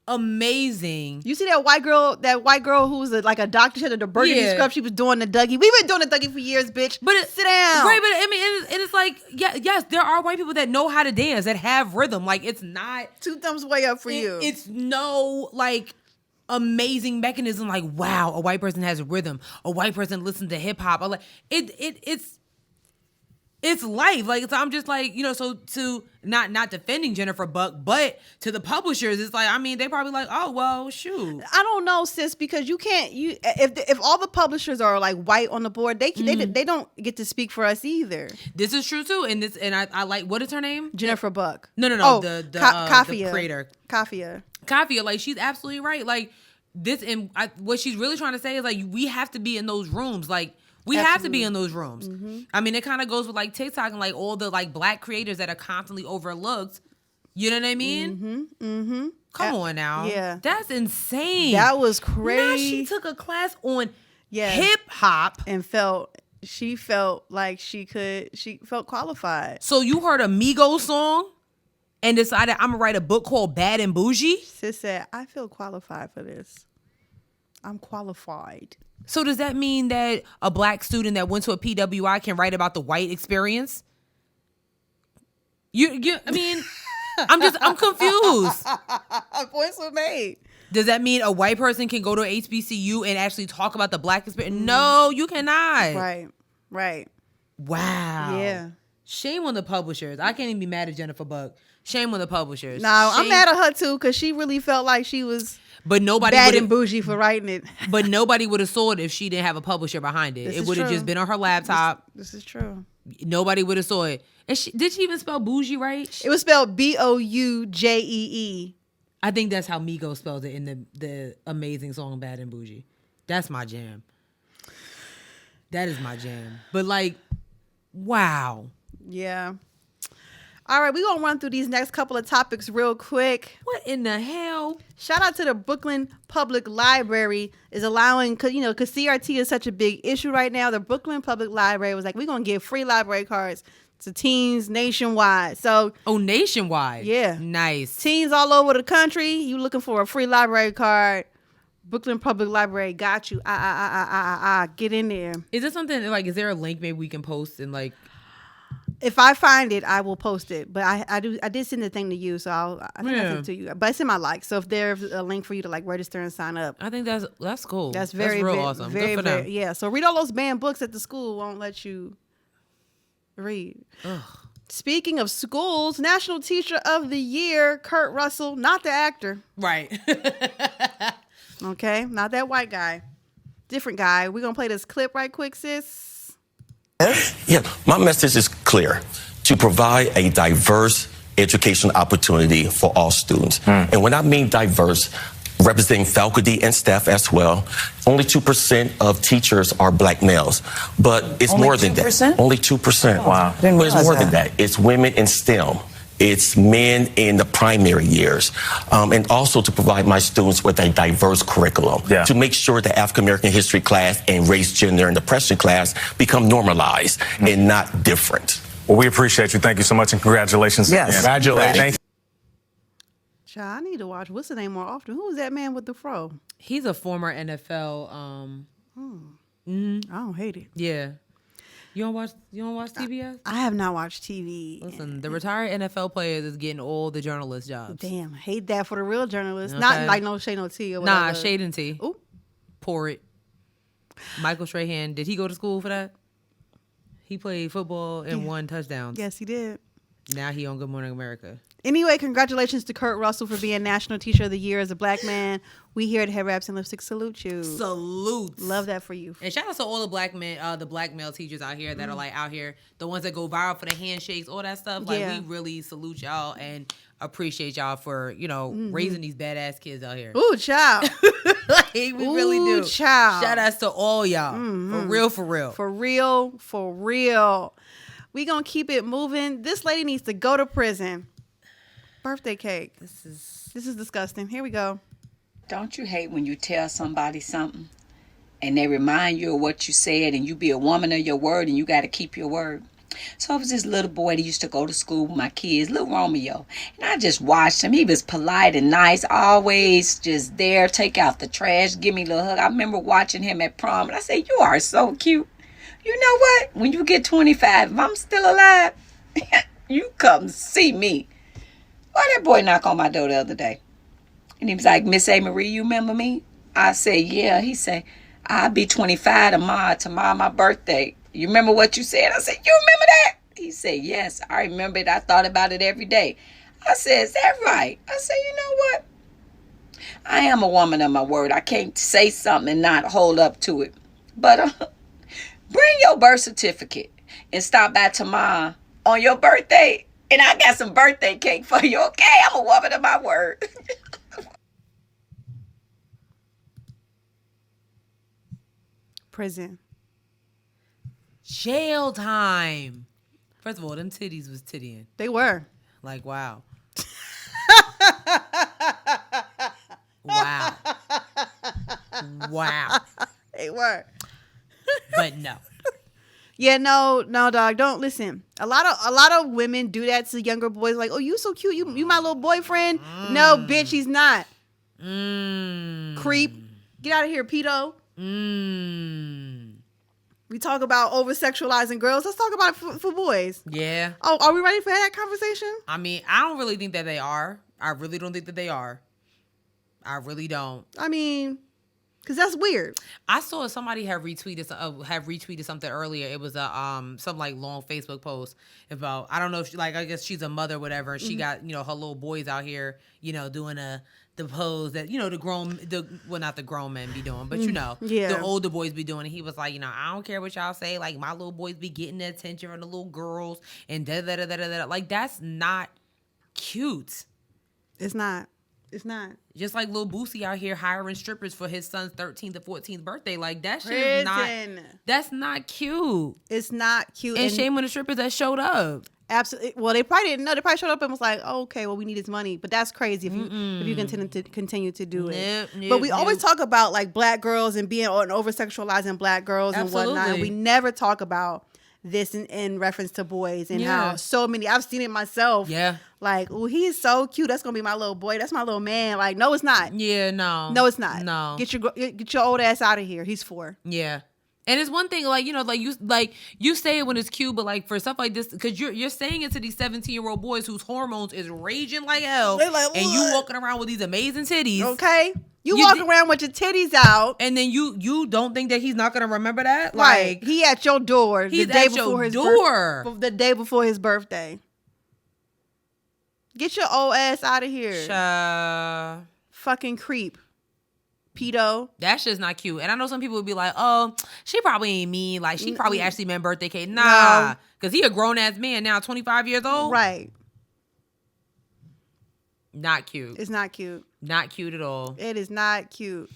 [SPEAKER 1] amazing?
[SPEAKER 2] You see that white girl who was like a doctor, she had the burgundy scrub, she was doing the Dougie. We've been doing the Dougie for years, bitch.
[SPEAKER 1] But
[SPEAKER 2] sit down.
[SPEAKER 1] Right, but I mean, and it's like, yes, there are white people that know how to dance, that have rhythm. Like, it's not...
[SPEAKER 2] Two thumbs way up for you.
[SPEAKER 1] It's no, like... amazing mechanism, like, wow, a white person has rhythm, a white person listens to hip-hop. Like, it's life. Like, so I'm just like, you know, so to not defending Jennifer Buck, but to the publishers, it's like, I mean, they probably like, oh, well, shoot.
[SPEAKER 2] I don't know, sis, because if all the publishers are like white on the board, they don't get to speak for us either.
[SPEAKER 1] This is true too, and I like, what is her name?
[SPEAKER 2] Jennifer Buck.
[SPEAKER 1] No, the creator. Kafia, like, she's absolutely right. Like, this, and what she's really trying to say is, like, we have to be in those rooms. Like, we have to be in those rooms. Mm-hmm. I mean, it kind of goes with, like, TikTok and, like, all the, like, black creators that are constantly overlooked. You know what I mean?
[SPEAKER 2] Mm-hmm. Mm-hmm.
[SPEAKER 1] Come on now.
[SPEAKER 2] Yeah.
[SPEAKER 1] That's insane.
[SPEAKER 2] That was crazy.
[SPEAKER 1] Now she took a class on hip-hop.
[SPEAKER 2] And she felt like she felt qualified.
[SPEAKER 1] So you heard a Migos song? And decided I'm going to write a book called Bad and Bougie?
[SPEAKER 2] Sis said, I feel qualified for this. I'm qualified.
[SPEAKER 1] So does that mean that a black student that went to a PWI can write about the white experience? I mean, I'm confused.
[SPEAKER 2] Points were made.
[SPEAKER 1] Does that mean a white person can go to HBCU and actually talk about the black experience? No, you cannot.
[SPEAKER 2] Right.
[SPEAKER 1] Wow.
[SPEAKER 2] Yeah.
[SPEAKER 1] Shame on the publishers. I can't even be mad at Jennifer Buck. Shame on the publishers.
[SPEAKER 2] No, I'm mad at her too because she really felt like she was
[SPEAKER 1] nobody
[SPEAKER 2] bad and bougie for writing it.
[SPEAKER 1] But nobody would have saw it if she didn't have a publisher behind it. It would have just been on her laptop.
[SPEAKER 2] This is true.
[SPEAKER 1] Nobody would have saw it. And did she even spell bougie right?
[SPEAKER 2] It was spelled Boujee.
[SPEAKER 1] I think that's how Migos spelled it in the amazing song Bad and Bougie. That's my jam. That is my jam. But like, wow.
[SPEAKER 2] Yeah. All right, we're going to run through these next couple of topics real quick.
[SPEAKER 1] What in the hell?
[SPEAKER 2] Shout out to the Brooklyn Public Library is allowing, because CRT is such a big issue right now. The Brooklyn Public Library was like, we're going to give free library cards to teens nationwide. So,
[SPEAKER 1] nationwide?
[SPEAKER 2] Yeah.
[SPEAKER 1] Nice.
[SPEAKER 2] Teens all over the country, you looking for a free library card, Brooklyn Public Library got you. Get in there.
[SPEAKER 1] Is there something, like, is there a link maybe we can post and, like...
[SPEAKER 2] If I find it, I will post it. But I did send the thing to you, so I think I sent it to you. But it's in my likes. So if there's a link for you to like register and sign up,
[SPEAKER 1] I think that's cool.
[SPEAKER 2] That's
[SPEAKER 1] real awesome. Good for them.
[SPEAKER 2] Yeah. So read all those banned books that the school won't let you read.
[SPEAKER 1] Ugh.
[SPEAKER 2] Speaking of schools, National Teacher of the Year, Kurt Russell, not the actor.
[SPEAKER 1] Right.
[SPEAKER 2] Okay, not that white guy. Different guy. We're gonna play this clip right quick, sis.
[SPEAKER 6] Yeah, my message is clear: to provide a diverse education opportunity for all students. And when I mean diverse, representing faculty and staff as well. Only 2% of teachers are black males, but it's
[SPEAKER 7] Only
[SPEAKER 6] more than
[SPEAKER 7] 2%?
[SPEAKER 6] that. Only 2%.
[SPEAKER 7] Oh, wow. Didn't
[SPEAKER 6] But it's
[SPEAKER 7] realize
[SPEAKER 6] more
[SPEAKER 7] that.
[SPEAKER 6] than that. It's women in STEM. It's men in the primary years, and also to provide my students with a diverse curriculum to make sure the African American history class and race, gender, and depression class become normalized and not different.
[SPEAKER 8] Well, we appreciate you. Thank you so much, and congratulations.
[SPEAKER 7] Yes.
[SPEAKER 8] again.
[SPEAKER 3] Congratulations.
[SPEAKER 8] Thank
[SPEAKER 2] Child, I need to watch what's the name more often. Who was that man with the fro?
[SPEAKER 1] He's a former NFL.
[SPEAKER 2] I don't hate it.
[SPEAKER 1] Yeah. You don't watch TBS?
[SPEAKER 2] I have not watched TV.
[SPEAKER 1] Listen, the retired NFL players is getting all the journalist jobs.
[SPEAKER 2] Damn, hate that for the real journalists.
[SPEAKER 1] Okay.
[SPEAKER 2] Not like no shade, no tea or whatever.
[SPEAKER 1] Nah, shade and tea.
[SPEAKER 2] Ooh.
[SPEAKER 1] Pour it. Michael Strahan, did he go to school for that? He played football and won touchdowns.
[SPEAKER 2] Yes, he did.
[SPEAKER 1] Now he on Good Morning America.
[SPEAKER 2] Anyway, congratulations to Kurt Russell for being National Teacher of the Year as a black man. We here at Headwraps and Lipstick salute you.
[SPEAKER 1] Salute.
[SPEAKER 2] Love that for you.
[SPEAKER 1] And shout out to all the black men, the black male teachers out here that are like out here, the ones that go viral for the handshakes, all that stuff. Like we really salute y'all and appreciate y'all for, raising these badass kids out here.
[SPEAKER 2] Ooh, child.
[SPEAKER 1] Like, we really do.
[SPEAKER 2] Child.
[SPEAKER 1] Shout outs to all y'all. For real, for real.
[SPEAKER 2] For real, for real. We gonna keep it moving. This lady needs to go to prison. Birthday cake. This is disgusting. Here we go.
[SPEAKER 9] Don't you hate when you tell somebody something and they remind you of what you said and you be a woman of your word and you got to keep your word? So it was this little boy that used to go to school with my kids, little Romeo. And I just watched him. He was polite and nice, always just there, take out the trash, give me a little hug. I remember watching him at prom and I said, you are so cute. You know what? When you get 25, if I'm still alive, you come see me. Why that boy knock on my door the other day? And he was like, Miss A. Marie, you remember me? I said, yeah. He said, I'll be 25 tomorrow my birthday. You remember what you said? I said, you remember that? He said, yes, I remember it. I thought about it every day. I said, is that right? I said, you know what? I am a woman of my word. I can't say something and not hold up to it. But bring your birth certificate and stop by tomorrow on your birthday. And I got some birthday cake for you, okay? I'm a woman of my word.
[SPEAKER 2] Prison.
[SPEAKER 1] Jail time. First of all, them titties was tittying.
[SPEAKER 2] They were.
[SPEAKER 1] Like, wow. Wow. Wow.
[SPEAKER 2] They were.
[SPEAKER 1] But no.
[SPEAKER 2] Yeah, no, dog. Don't listen. A lot of women do that to younger boys. Like, oh, you so cute. You my little boyfriend. No, bitch, he's not. Creep. Get out of here, pedo. We talk about over-sexualizing girls. Let's talk about it for boys.
[SPEAKER 1] Yeah.
[SPEAKER 2] Oh, are we ready for that conversation?
[SPEAKER 1] I mean, I don't really think that they are. I really don't think that they are. I really don't.
[SPEAKER 2] I mean, because that's weird.
[SPEAKER 1] I saw somebody have retweeted something earlier. It was some like long Facebook post about, I don't know if she, like, I guess she's a mother or whatever, and she got, her little boys out here, doing the pose that, not the grown men be doing, but the older boys be doing. And he was like, I don't care what y'all say. Like, my little boys be getting the attention from the little girls and da-da-da-da-da-da. Like, that's not cute.
[SPEAKER 2] It's not. It's not. Just
[SPEAKER 1] like Lil Boosie out here hiring strippers for his son's 13th or 14th birthday. Like, that shit is not, that's not cute.
[SPEAKER 2] It's not cute.
[SPEAKER 1] And shame on the strippers that showed up.
[SPEAKER 2] Absolutely. Well, they probably didn't know. They probably showed up and was like, oh, okay, well, we need his money. But that's crazy if you continue to do it. But we always talk about like black girls and being and over-sexualizing black girls and whatnot. And we never talk about this in reference to boys and how so many, I've seen it myself. Yeah. Like, oh, he's so cute. That's going to be my little boy. That's my little man. Like, no, it's not. Yeah, no. No, it's not. No. Get your old ass out of here. He's 4. Yeah. And it's one thing, like, you say it when it's cute, but like for stuff like this, because you're saying it to these 17-year-old boys whose hormones is raging like hell, like, and you walking around with these amazing titties. Okay. You walking around with your titties out. And then you don't think that he's not going to remember that? Right. Like, he at your door the day before his door. The day before his birthday. Get your old ass out of here. Fucking creep. Pedo. That shit's not cute. And I know some people would be like, oh, she probably ain't mean. Like, she probably actually meant birthday cake. Nah. Because he a grown-ass man now, 25 years old. Right.
[SPEAKER 1] Not cute.
[SPEAKER 2] It's not cute.
[SPEAKER 1] Not cute at all.
[SPEAKER 2] It is not cute.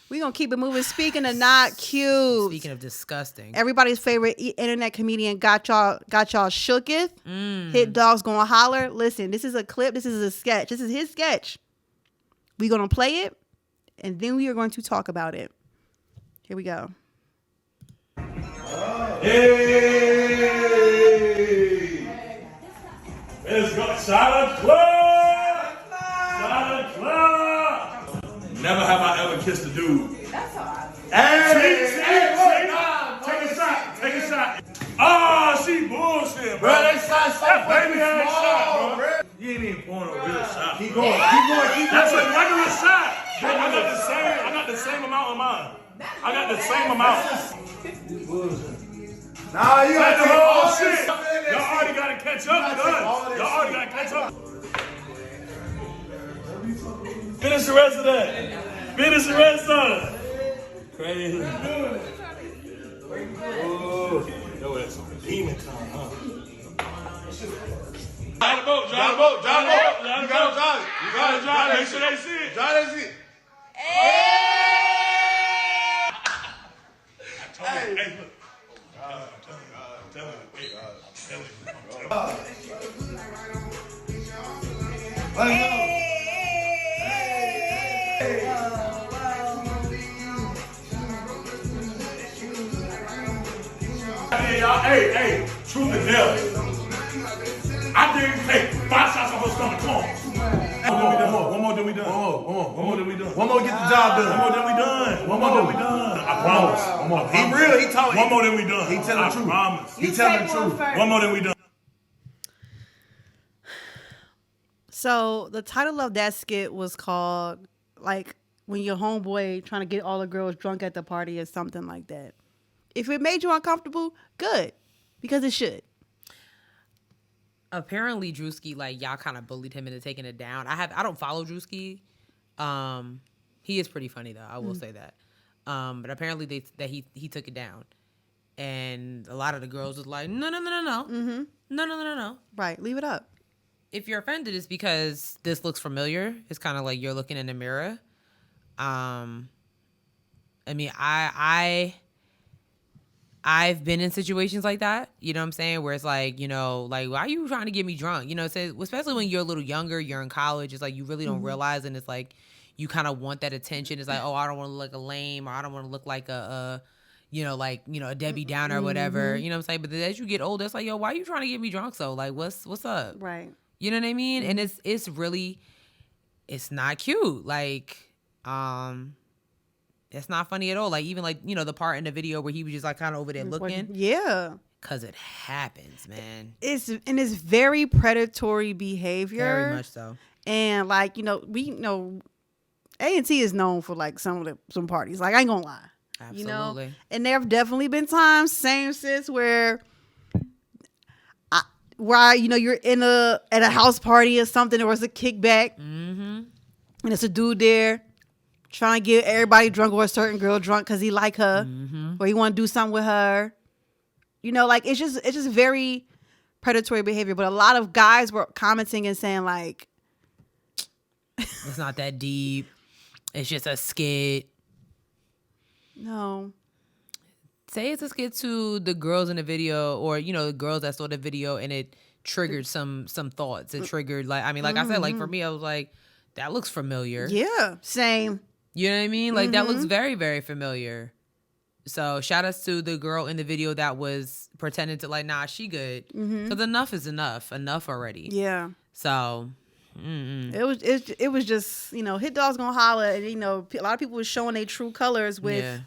[SPEAKER 2] We're going to keep it moving. Speaking of not cute.
[SPEAKER 1] Speaking of disgusting.
[SPEAKER 2] Everybody's favorite internet comedian got y'all Shooketh. Hit dogs gonna holler. Listen, this is a clip. This is a sketch. This is his sketch. We're going to play it, and then we are going to talk about it. Here we go.
[SPEAKER 7] Hey! Let's go. Silent Club! Silent Club! Never have I ever kissed a dude. That's all right. Take a shot. Take a shot. Oh, she bullshit, bro.
[SPEAKER 10] Bro, that
[SPEAKER 7] baby had a shot, bro. You ain't even pouring a real shot. Keep going. That's a regular shot. I got the same amount of mine. I got the same amount.
[SPEAKER 10] Nah, you got
[SPEAKER 7] the whole shit. Y'all already got to catch up with us. Y'all already got to catch up. Finish the rest of that. Finish the rest of it. Crazy. Oh, yo, that's some demon time, huh? Drive the boat. You gotta drive it. You gotta drive it. Make sure they see it. Drive that shit. Hey, look. I'm telling Hey, truth and dare. I didn't take 5 shots on her stomach. Come on. One more than we done. One more get the job done. One more than we done. I promise. One more. He real. He talking. One more than we done. He telling the truth. I promise. He telling the truth. One more than we done.
[SPEAKER 2] So the title of that skit was called, like, when your homeboy trying to get all the girls drunk at the party or something like that. If it made you uncomfortable, good. Because it should.
[SPEAKER 1] Apparently, Druski, like, y'all kind of bullied him into taking it down. I don't follow Druski. He is pretty funny, though. I will say that. But apparently he took it down. And a lot of the girls was like, no.
[SPEAKER 2] Mm-hmm.
[SPEAKER 1] No.
[SPEAKER 2] Right. Leave it up.
[SPEAKER 1] If you're offended, it's because this looks familiar. It's kind of like you're looking in the mirror. I mean, I've been in situations like that, you know what I'm saying? Where it's like, you know, like, why are you trying to get me drunk? You know, especially when you're a little younger, you're in college, it's like you really don't realize, and it's like you kind of want that attention. It's like, oh, I don't want to look like a lame, or I don't want to look like a Debbie Downer or whatever, you know what I'm saying? But then as you get older, it's like, yo, why are you trying to get me drunk? So like, what's up?
[SPEAKER 2] Right.
[SPEAKER 1] You know what I mean? And it's really, it's not cute. Like, it's not funny at all. Like, even like, you know, the part in the video where he was just like kind of over there looking.
[SPEAKER 2] Yeah.
[SPEAKER 1] Cause it happens, man.
[SPEAKER 2] It's very predatory behavior.
[SPEAKER 1] Very much so.
[SPEAKER 2] And like, you know, we know A&T is known for like some parties. Like, I ain't gonna lie.
[SPEAKER 1] Absolutely.
[SPEAKER 2] You know? And there have definitely been times, same sis, where you know, you're at a house party or something, there was a kickback, and it's a dude there trying to get everybody drunk or a certain girl drunk because he like her, or he want to do something with her. You know, like, it's just very predatory behavior. But a lot of guys were commenting and saying like,
[SPEAKER 1] it's not that deep. It's just a skit.
[SPEAKER 2] No.
[SPEAKER 1] Say it's a skit to the girls in the video, or, you know, the girls that saw the video and it triggered some thoughts. It triggered, like, I mean, like I said, like, for me, I was like, that looks familiar.
[SPEAKER 2] Yeah, same.
[SPEAKER 1] You know what I mean? Like, that looks very, very familiar. So shout outs to the girl in the video that was pretending to like, nah, she good. Because enough is enough. Enough already.
[SPEAKER 2] Yeah.
[SPEAKER 1] So
[SPEAKER 2] it was just, you know, hit dogs gonna holler, and, you know, a lot of people were showing their true colors with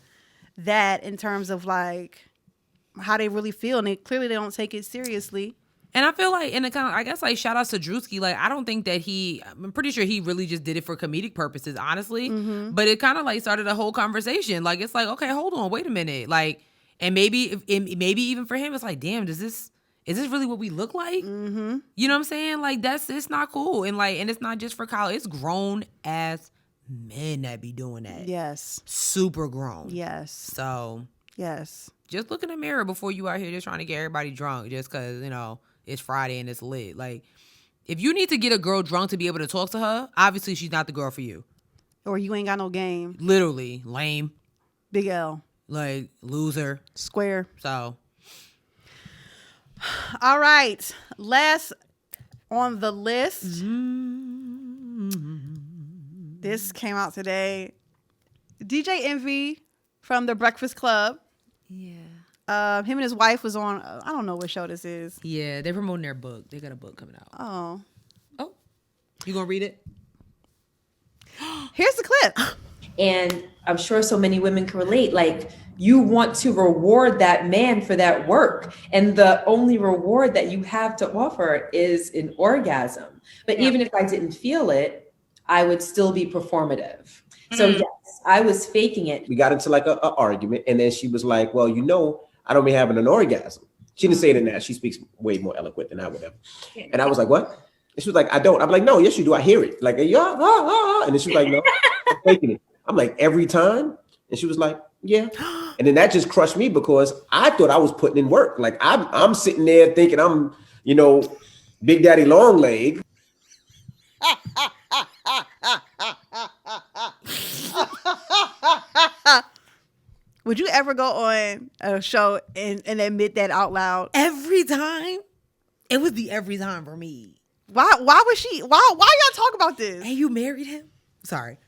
[SPEAKER 2] that in terms of like how they really feel, and they don't take it seriously.
[SPEAKER 1] And I feel like, in the kind of, I guess, like, shout outs to Druski. Like, I don't think that I'm pretty sure he really just did it for comedic purposes, honestly. But it kind of like started a whole conversation. Like, it's like, okay, hold on, wait a minute. Like, and maybe even for him, it's like, damn, is this really what we look like? You know what I'm saying? Like, it's not cool. And like, and it's not just for college. It's grown ass men that be doing that.
[SPEAKER 2] Yes.
[SPEAKER 1] Super grown.
[SPEAKER 2] Yes.
[SPEAKER 1] So.
[SPEAKER 2] Yes.
[SPEAKER 1] Just look in the mirror before you out here just trying to get everybody drunk just because, you know, it's Friday and it's lit. Like, If you need to get a girl drunk to be able to talk to her, obviously she's not the girl for you.
[SPEAKER 2] Or you ain't got no game.
[SPEAKER 1] Literally. Lame.
[SPEAKER 2] Big L.
[SPEAKER 1] Like, loser.
[SPEAKER 2] Square.
[SPEAKER 1] So.
[SPEAKER 2] All right. Last on the list. This came out today. DJ Envy from The Breakfast Club.
[SPEAKER 1] Yeah.
[SPEAKER 2] Him and his wife was on, I don't know what show this is.
[SPEAKER 1] Yeah, they're promoting their book. They got a book coming out.
[SPEAKER 2] Oh.
[SPEAKER 1] You gonna read it?
[SPEAKER 2] Here's the clip.
[SPEAKER 10] And I'm sure so many women can relate. Like, you want to reward that man for that work. And the only reward that you have to offer is an orgasm. But even if I didn't feel it, I would still be performative. So yes, I was faking it.
[SPEAKER 11] We got into like a argument. And then she was like, well, you know, I don't be having an orgasm. She didn't say it in that. She speaks way more eloquent than I would have. And I was like, what? And she was like, I don't. I'm like, no, yes, you do. I hear it. Like, yeah, and then she was like, no, I'm faking it. I'm like, every time? And she was like, yeah. And then that just crushed me because I thought I was putting in work. Like, I'm sitting there thinking I'm, you know, Big Daddy Long Leg.
[SPEAKER 2] Would you ever go on a show and admit that out loud?
[SPEAKER 1] Every time? It was the every time for me.
[SPEAKER 2] Why was she? Why y'all talk about this?
[SPEAKER 1] Hey, you married him? Sorry.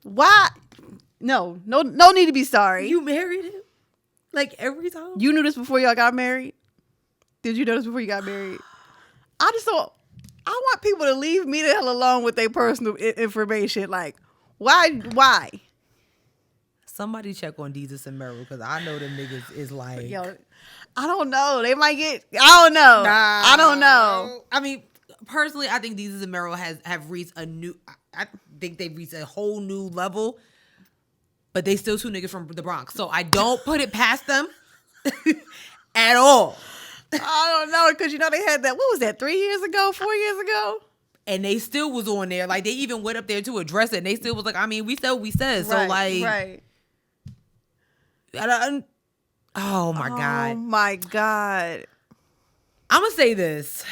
[SPEAKER 2] Why? No need to be sorry.
[SPEAKER 1] You married him? Like every time?
[SPEAKER 2] You knew this before y'all got married? Did you know this before you got married? I just thought, I want people to leave me the hell alone with their personal information. Like, why?
[SPEAKER 1] Somebody check on Jesus and Meryl because I know them niggas is like...
[SPEAKER 2] Yo, I don't know. They might get... I don't know. I don't know.
[SPEAKER 1] I mean, personally, I think Jesus and Meryl have reached a new... I think they've reached a whole new level, but they still two niggas from the Bronx. So I don't put it past them at all.
[SPEAKER 2] I don't know, because you know they had that, what was that, 3 years ago, 4 years ago?
[SPEAKER 1] And they still was on there. Like, they even went up there to address it, and they still was like, I mean, we said what we said. So, like...
[SPEAKER 2] Right.
[SPEAKER 1] Oh, my God.
[SPEAKER 2] Oh, my God.
[SPEAKER 1] I'm going to say this.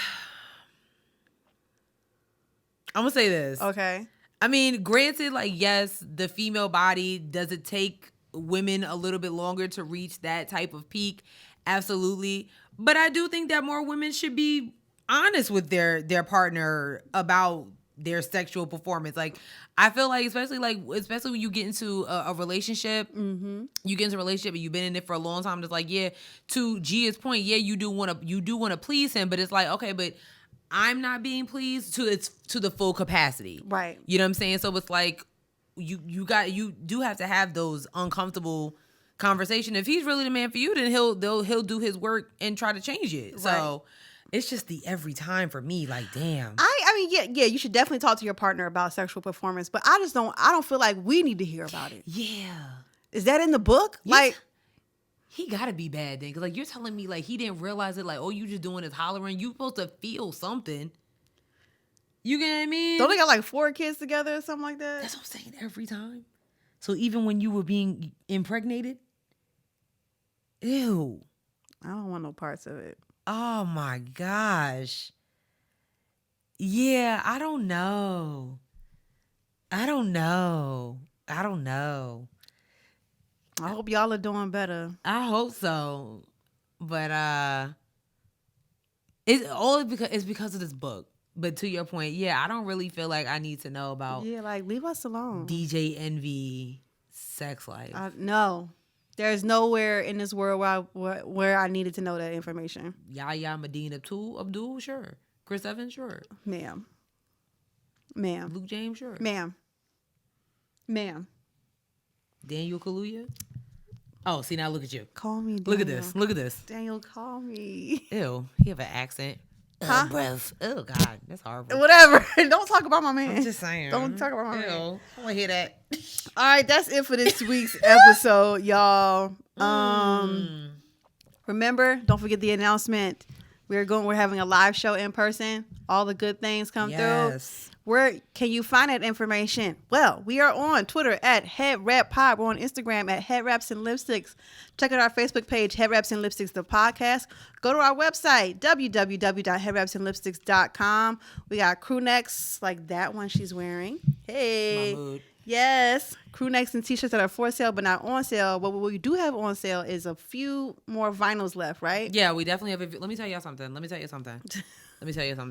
[SPEAKER 2] Okay.
[SPEAKER 1] I mean, granted, like, yes, the female body, does it take women a little bit longer to reach that type of peak? Absolutely. But I do think that more women should be honest with their partner about their sexual performance. Like, I feel like, especially when you get into a relationship, you get into a relationship and you've been in it for a long time. It's like, yeah, to Gia's point, yeah, you do want to please him, but it's like, okay, but I'm not being pleased to the full capacity.
[SPEAKER 2] Right.
[SPEAKER 1] You know what I'm saying? So it's like you do have to have those uncomfortable conversations. If he's really the man for you, then he'll do his work and try to change it. Right. So it's just the every time for me, like, damn.
[SPEAKER 2] I mean, yeah, you should definitely talk to your partner about sexual performance, but I don't feel like we need to hear about it.
[SPEAKER 1] Yeah.
[SPEAKER 2] Is that in the book?
[SPEAKER 1] Yeah. Like, he gotta be bad then, because like you're telling me like he didn't realize it, like, oh, you just doing is hollering. You supposed to feel something. You get what I mean?
[SPEAKER 2] Don't they got like 4 kids together or something like that?
[SPEAKER 1] That's what I'm saying, every time. So even when you were being impregnated, ew.
[SPEAKER 2] I don't want no parts of it.
[SPEAKER 1] Oh my gosh. Yeah, I don't know. I
[SPEAKER 2] hope y'all are doing better.
[SPEAKER 1] I hope so. But it's because of this book. But to your point, yeah, I don't really feel like I need to know about
[SPEAKER 2] like, leave us alone.
[SPEAKER 1] DJ Envy sex life.
[SPEAKER 2] No. There's nowhere in this world where I needed to know that information.
[SPEAKER 1] Yahya Medina Abdul, sure. Chris Evans, sure.
[SPEAKER 2] Ma'am.
[SPEAKER 1] Luke James, sure.
[SPEAKER 2] Ma'am.
[SPEAKER 1] Daniel Kaluuya. Oh, see, now look at you.
[SPEAKER 2] Call me Daniel.
[SPEAKER 1] Look at this.
[SPEAKER 2] Daniel, call me.
[SPEAKER 1] Ew, he have an accent.
[SPEAKER 2] Huh?
[SPEAKER 1] Breath. Oh, God, that's horrible.
[SPEAKER 2] Whatever. Don't talk about my man.
[SPEAKER 1] I'm just saying.
[SPEAKER 2] Don't talk about my man.
[SPEAKER 1] I want to hear that.
[SPEAKER 2] All right, that's it for this week's episode, y'all. Remember, don't forget the announcement. We're having a live show in person. All the good things come through. Where can you find that information? Well, we are on Twitter at HeadWrappPod. We're on Instagram at Headwraps and Lipsticks. Check out our Facebook page, Headwraps and Lipsticks, the podcast. Go to our website, www.headwrapsandlipsticks.com. We got crew necks like that one she's wearing. Hey.
[SPEAKER 1] My mood.
[SPEAKER 2] Yes. Crew necks and t-shirts that are for sale but not on sale. But what we do have on sale is a few more vinyls left, right?
[SPEAKER 1] Yeah, we definitely have. Let me tell you something.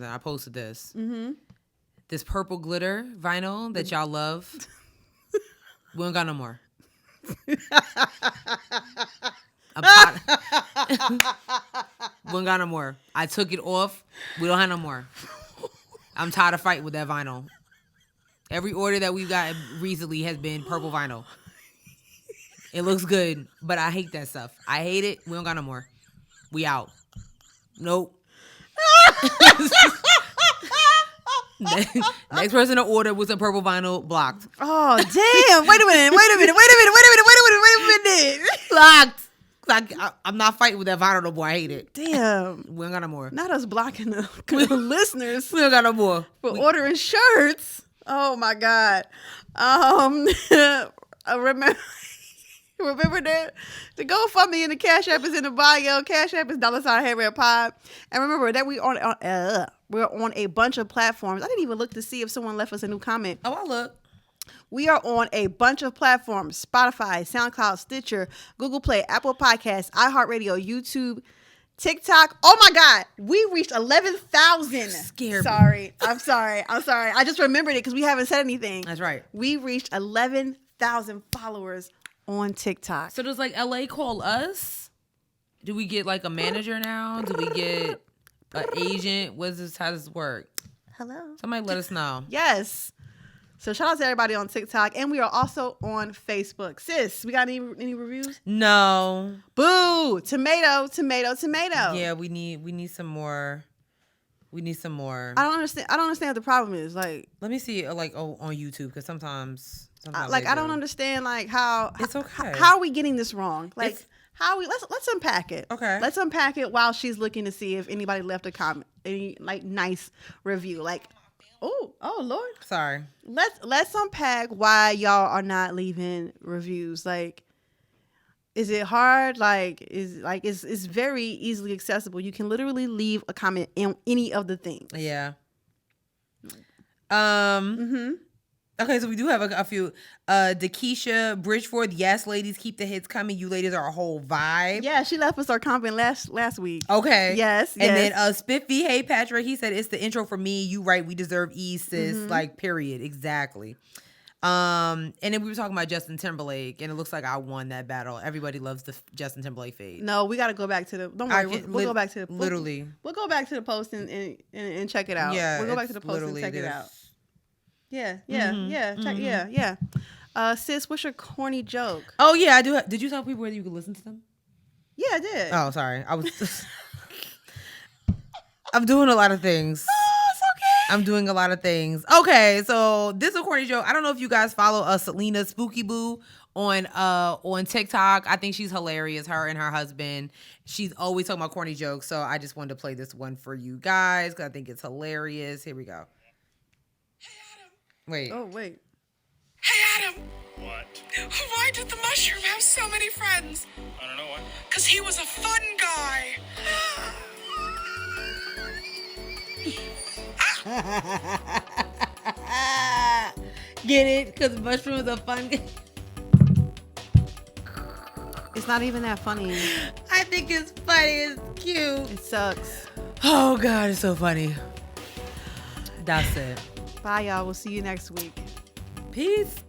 [SPEAKER 1] I posted this.
[SPEAKER 2] Mm-hmm.
[SPEAKER 1] This purple glitter vinyl that y'all love. We don't got no more. I'm tired. We don't got no more. I took it off. We don't have no more. I'm tired of fighting with that vinyl. Every order that we've got recently has been purple vinyl. It looks good, but I hate that stuff. I hate it. We don't got no more. We out. Nope. Next person to order with a purple vinyl blocked.
[SPEAKER 2] Oh, damn. Wait a minute.
[SPEAKER 1] Blocked. I'm not fighting with that vinyl no more. I hate it.
[SPEAKER 2] Damn.
[SPEAKER 1] We don't got no more.
[SPEAKER 2] Not us blocking the listeners.
[SPEAKER 1] We don't got no more.
[SPEAKER 2] For ordering shirts. Oh, my God. Remember that the GoFundMe and the CashApp is in the bio. CashApp is $Headwrappod. And remember that we're on a bunch of platforms. I didn't even look to see if someone left us a new comment.
[SPEAKER 1] Oh, I look.
[SPEAKER 2] We are on a bunch of platforms: Spotify, SoundCloud, Stitcher, Google Play, Apple Podcasts, iHeartRadio, YouTube, TikTok. Oh my God, we reached 11,000.
[SPEAKER 1] Scared
[SPEAKER 2] me. I'm sorry. I just remembered it because we haven't said anything.
[SPEAKER 1] That's right.
[SPEAKER 2] We reached 11,000 followers on TikTok.
[SPEAKER 1] So does like LA call us? Do we get like a manager now? Do we get an agent? How does this work?
[SPEAKER 2] Hello.
[SPEAKER 1] Somebody let us know.
[SPEAKER 2] Yes. So shout out to everybody on TikTok, and we are also on Facebook. Sis, we got any reviews?
[SPEAKER 1] No.
[SPEAKER 2] Boo! Tomato.
[SPEAKER 1] Yeah, we need some more. We need some more.
[SPEAKER 2] I don't understand what the problem is. Like,
[SPEAKER 1] let me see. On YouTube, because sometimes
[SPEAKER 2] I don't understand like how
[SPEAKER 1] it's okay.
[SPEAKER 2] How are we getting this wrong? Like, let's unpack it.
[SPEAKER 1] Okay.
[SPEAKER 2] Let's unpack it while she's looking to see if anybody left a comment, any like nice review. Like, oh Lord.
[SPEAKER 1] Sorry.
[SPEAKER 2] Let's unpack why y'all are not leaving reviews. Like, is it hard? It's very easily accessible. You can literally leave a comment in any of the things.
[SPEAKER 1] Yeah.
[SPEAKER 2] Mm-hmm.
[SPEAKER 1] Okay, so we do have a few. Dakisha Bridgeford, yes, ladies, keep the hits coming. You ladies are a whole vibe.
[SPEAKER 2] Yeah, she left us our comment last week.
[SPEAKER 1] Okay.
[SPEAKER 2] Yes.
[SPEAKER 1] And then Spiffy, hey Patrick, he said it's the intro for me. You right, we deserve E, sis.
[SPEAKER 2] Mm-hmm.
[SPEAKER 1] Like, period. Exactly. And then we were talking about Justin Timberlake, and it looks like I won that battle. Everybody loves the Justin Timberlake fade.
[SPEAKER 2] No, we got to go back to the. Don't worry, we'll go back to the.
[SPEAKER 1] Literally.
[SPEAKER 2] We'll go back to the post and check it out.
[SPEAKER 1] Yeah.
[SPEAKER 2] We'll go back to the post and check it out. Yeah. Check. Sis, what's your corny joke?
[SPEAKER 1] Oh yeah, I do. Did you tell people whether you could listen to them?
[SPEAKER 2] Yeah, I did.
[SPEAKER 1] Oh, sorry. I was. I'm doing a lot of things.
[SPEAKER 2] Oh, it's okay.
[SPEAKER 1] I'm doing a lot of things. Okay, so this is a corny joke. I don't know if you guys follow Selena Spooky Boo on TikTok. I think she's hilarious. Her and her husband. She's always talking about corny jokes. So I just wanted to play this one for you guys because I think it's hilarious. Here we go. Wait.
[SPEAKER 2] Oh, wait.
[SPEAKER 12] Hey, Adam.
[SPEAKER 13] What?
[SPEAKER 12] Why did the mushroom have so many friends?
[SPEAKER 13] I don't know why.
[SPEAKER 12] Because he was a fun guy.
[SPEAKER 1] Get it? Because mushroom is a fun guy.
[SPEAKER 2] It's not even that funny.
[SPEAKER 1] I think it's funny. It's cute.
[SPEAKER 2] It sucks.
[SPEAKER 1] Oh, God, it's so funny. That's it.
[SPEAKER 2] Bye, y'all. We'll see you next week.
[SPEAKER 1] Peace.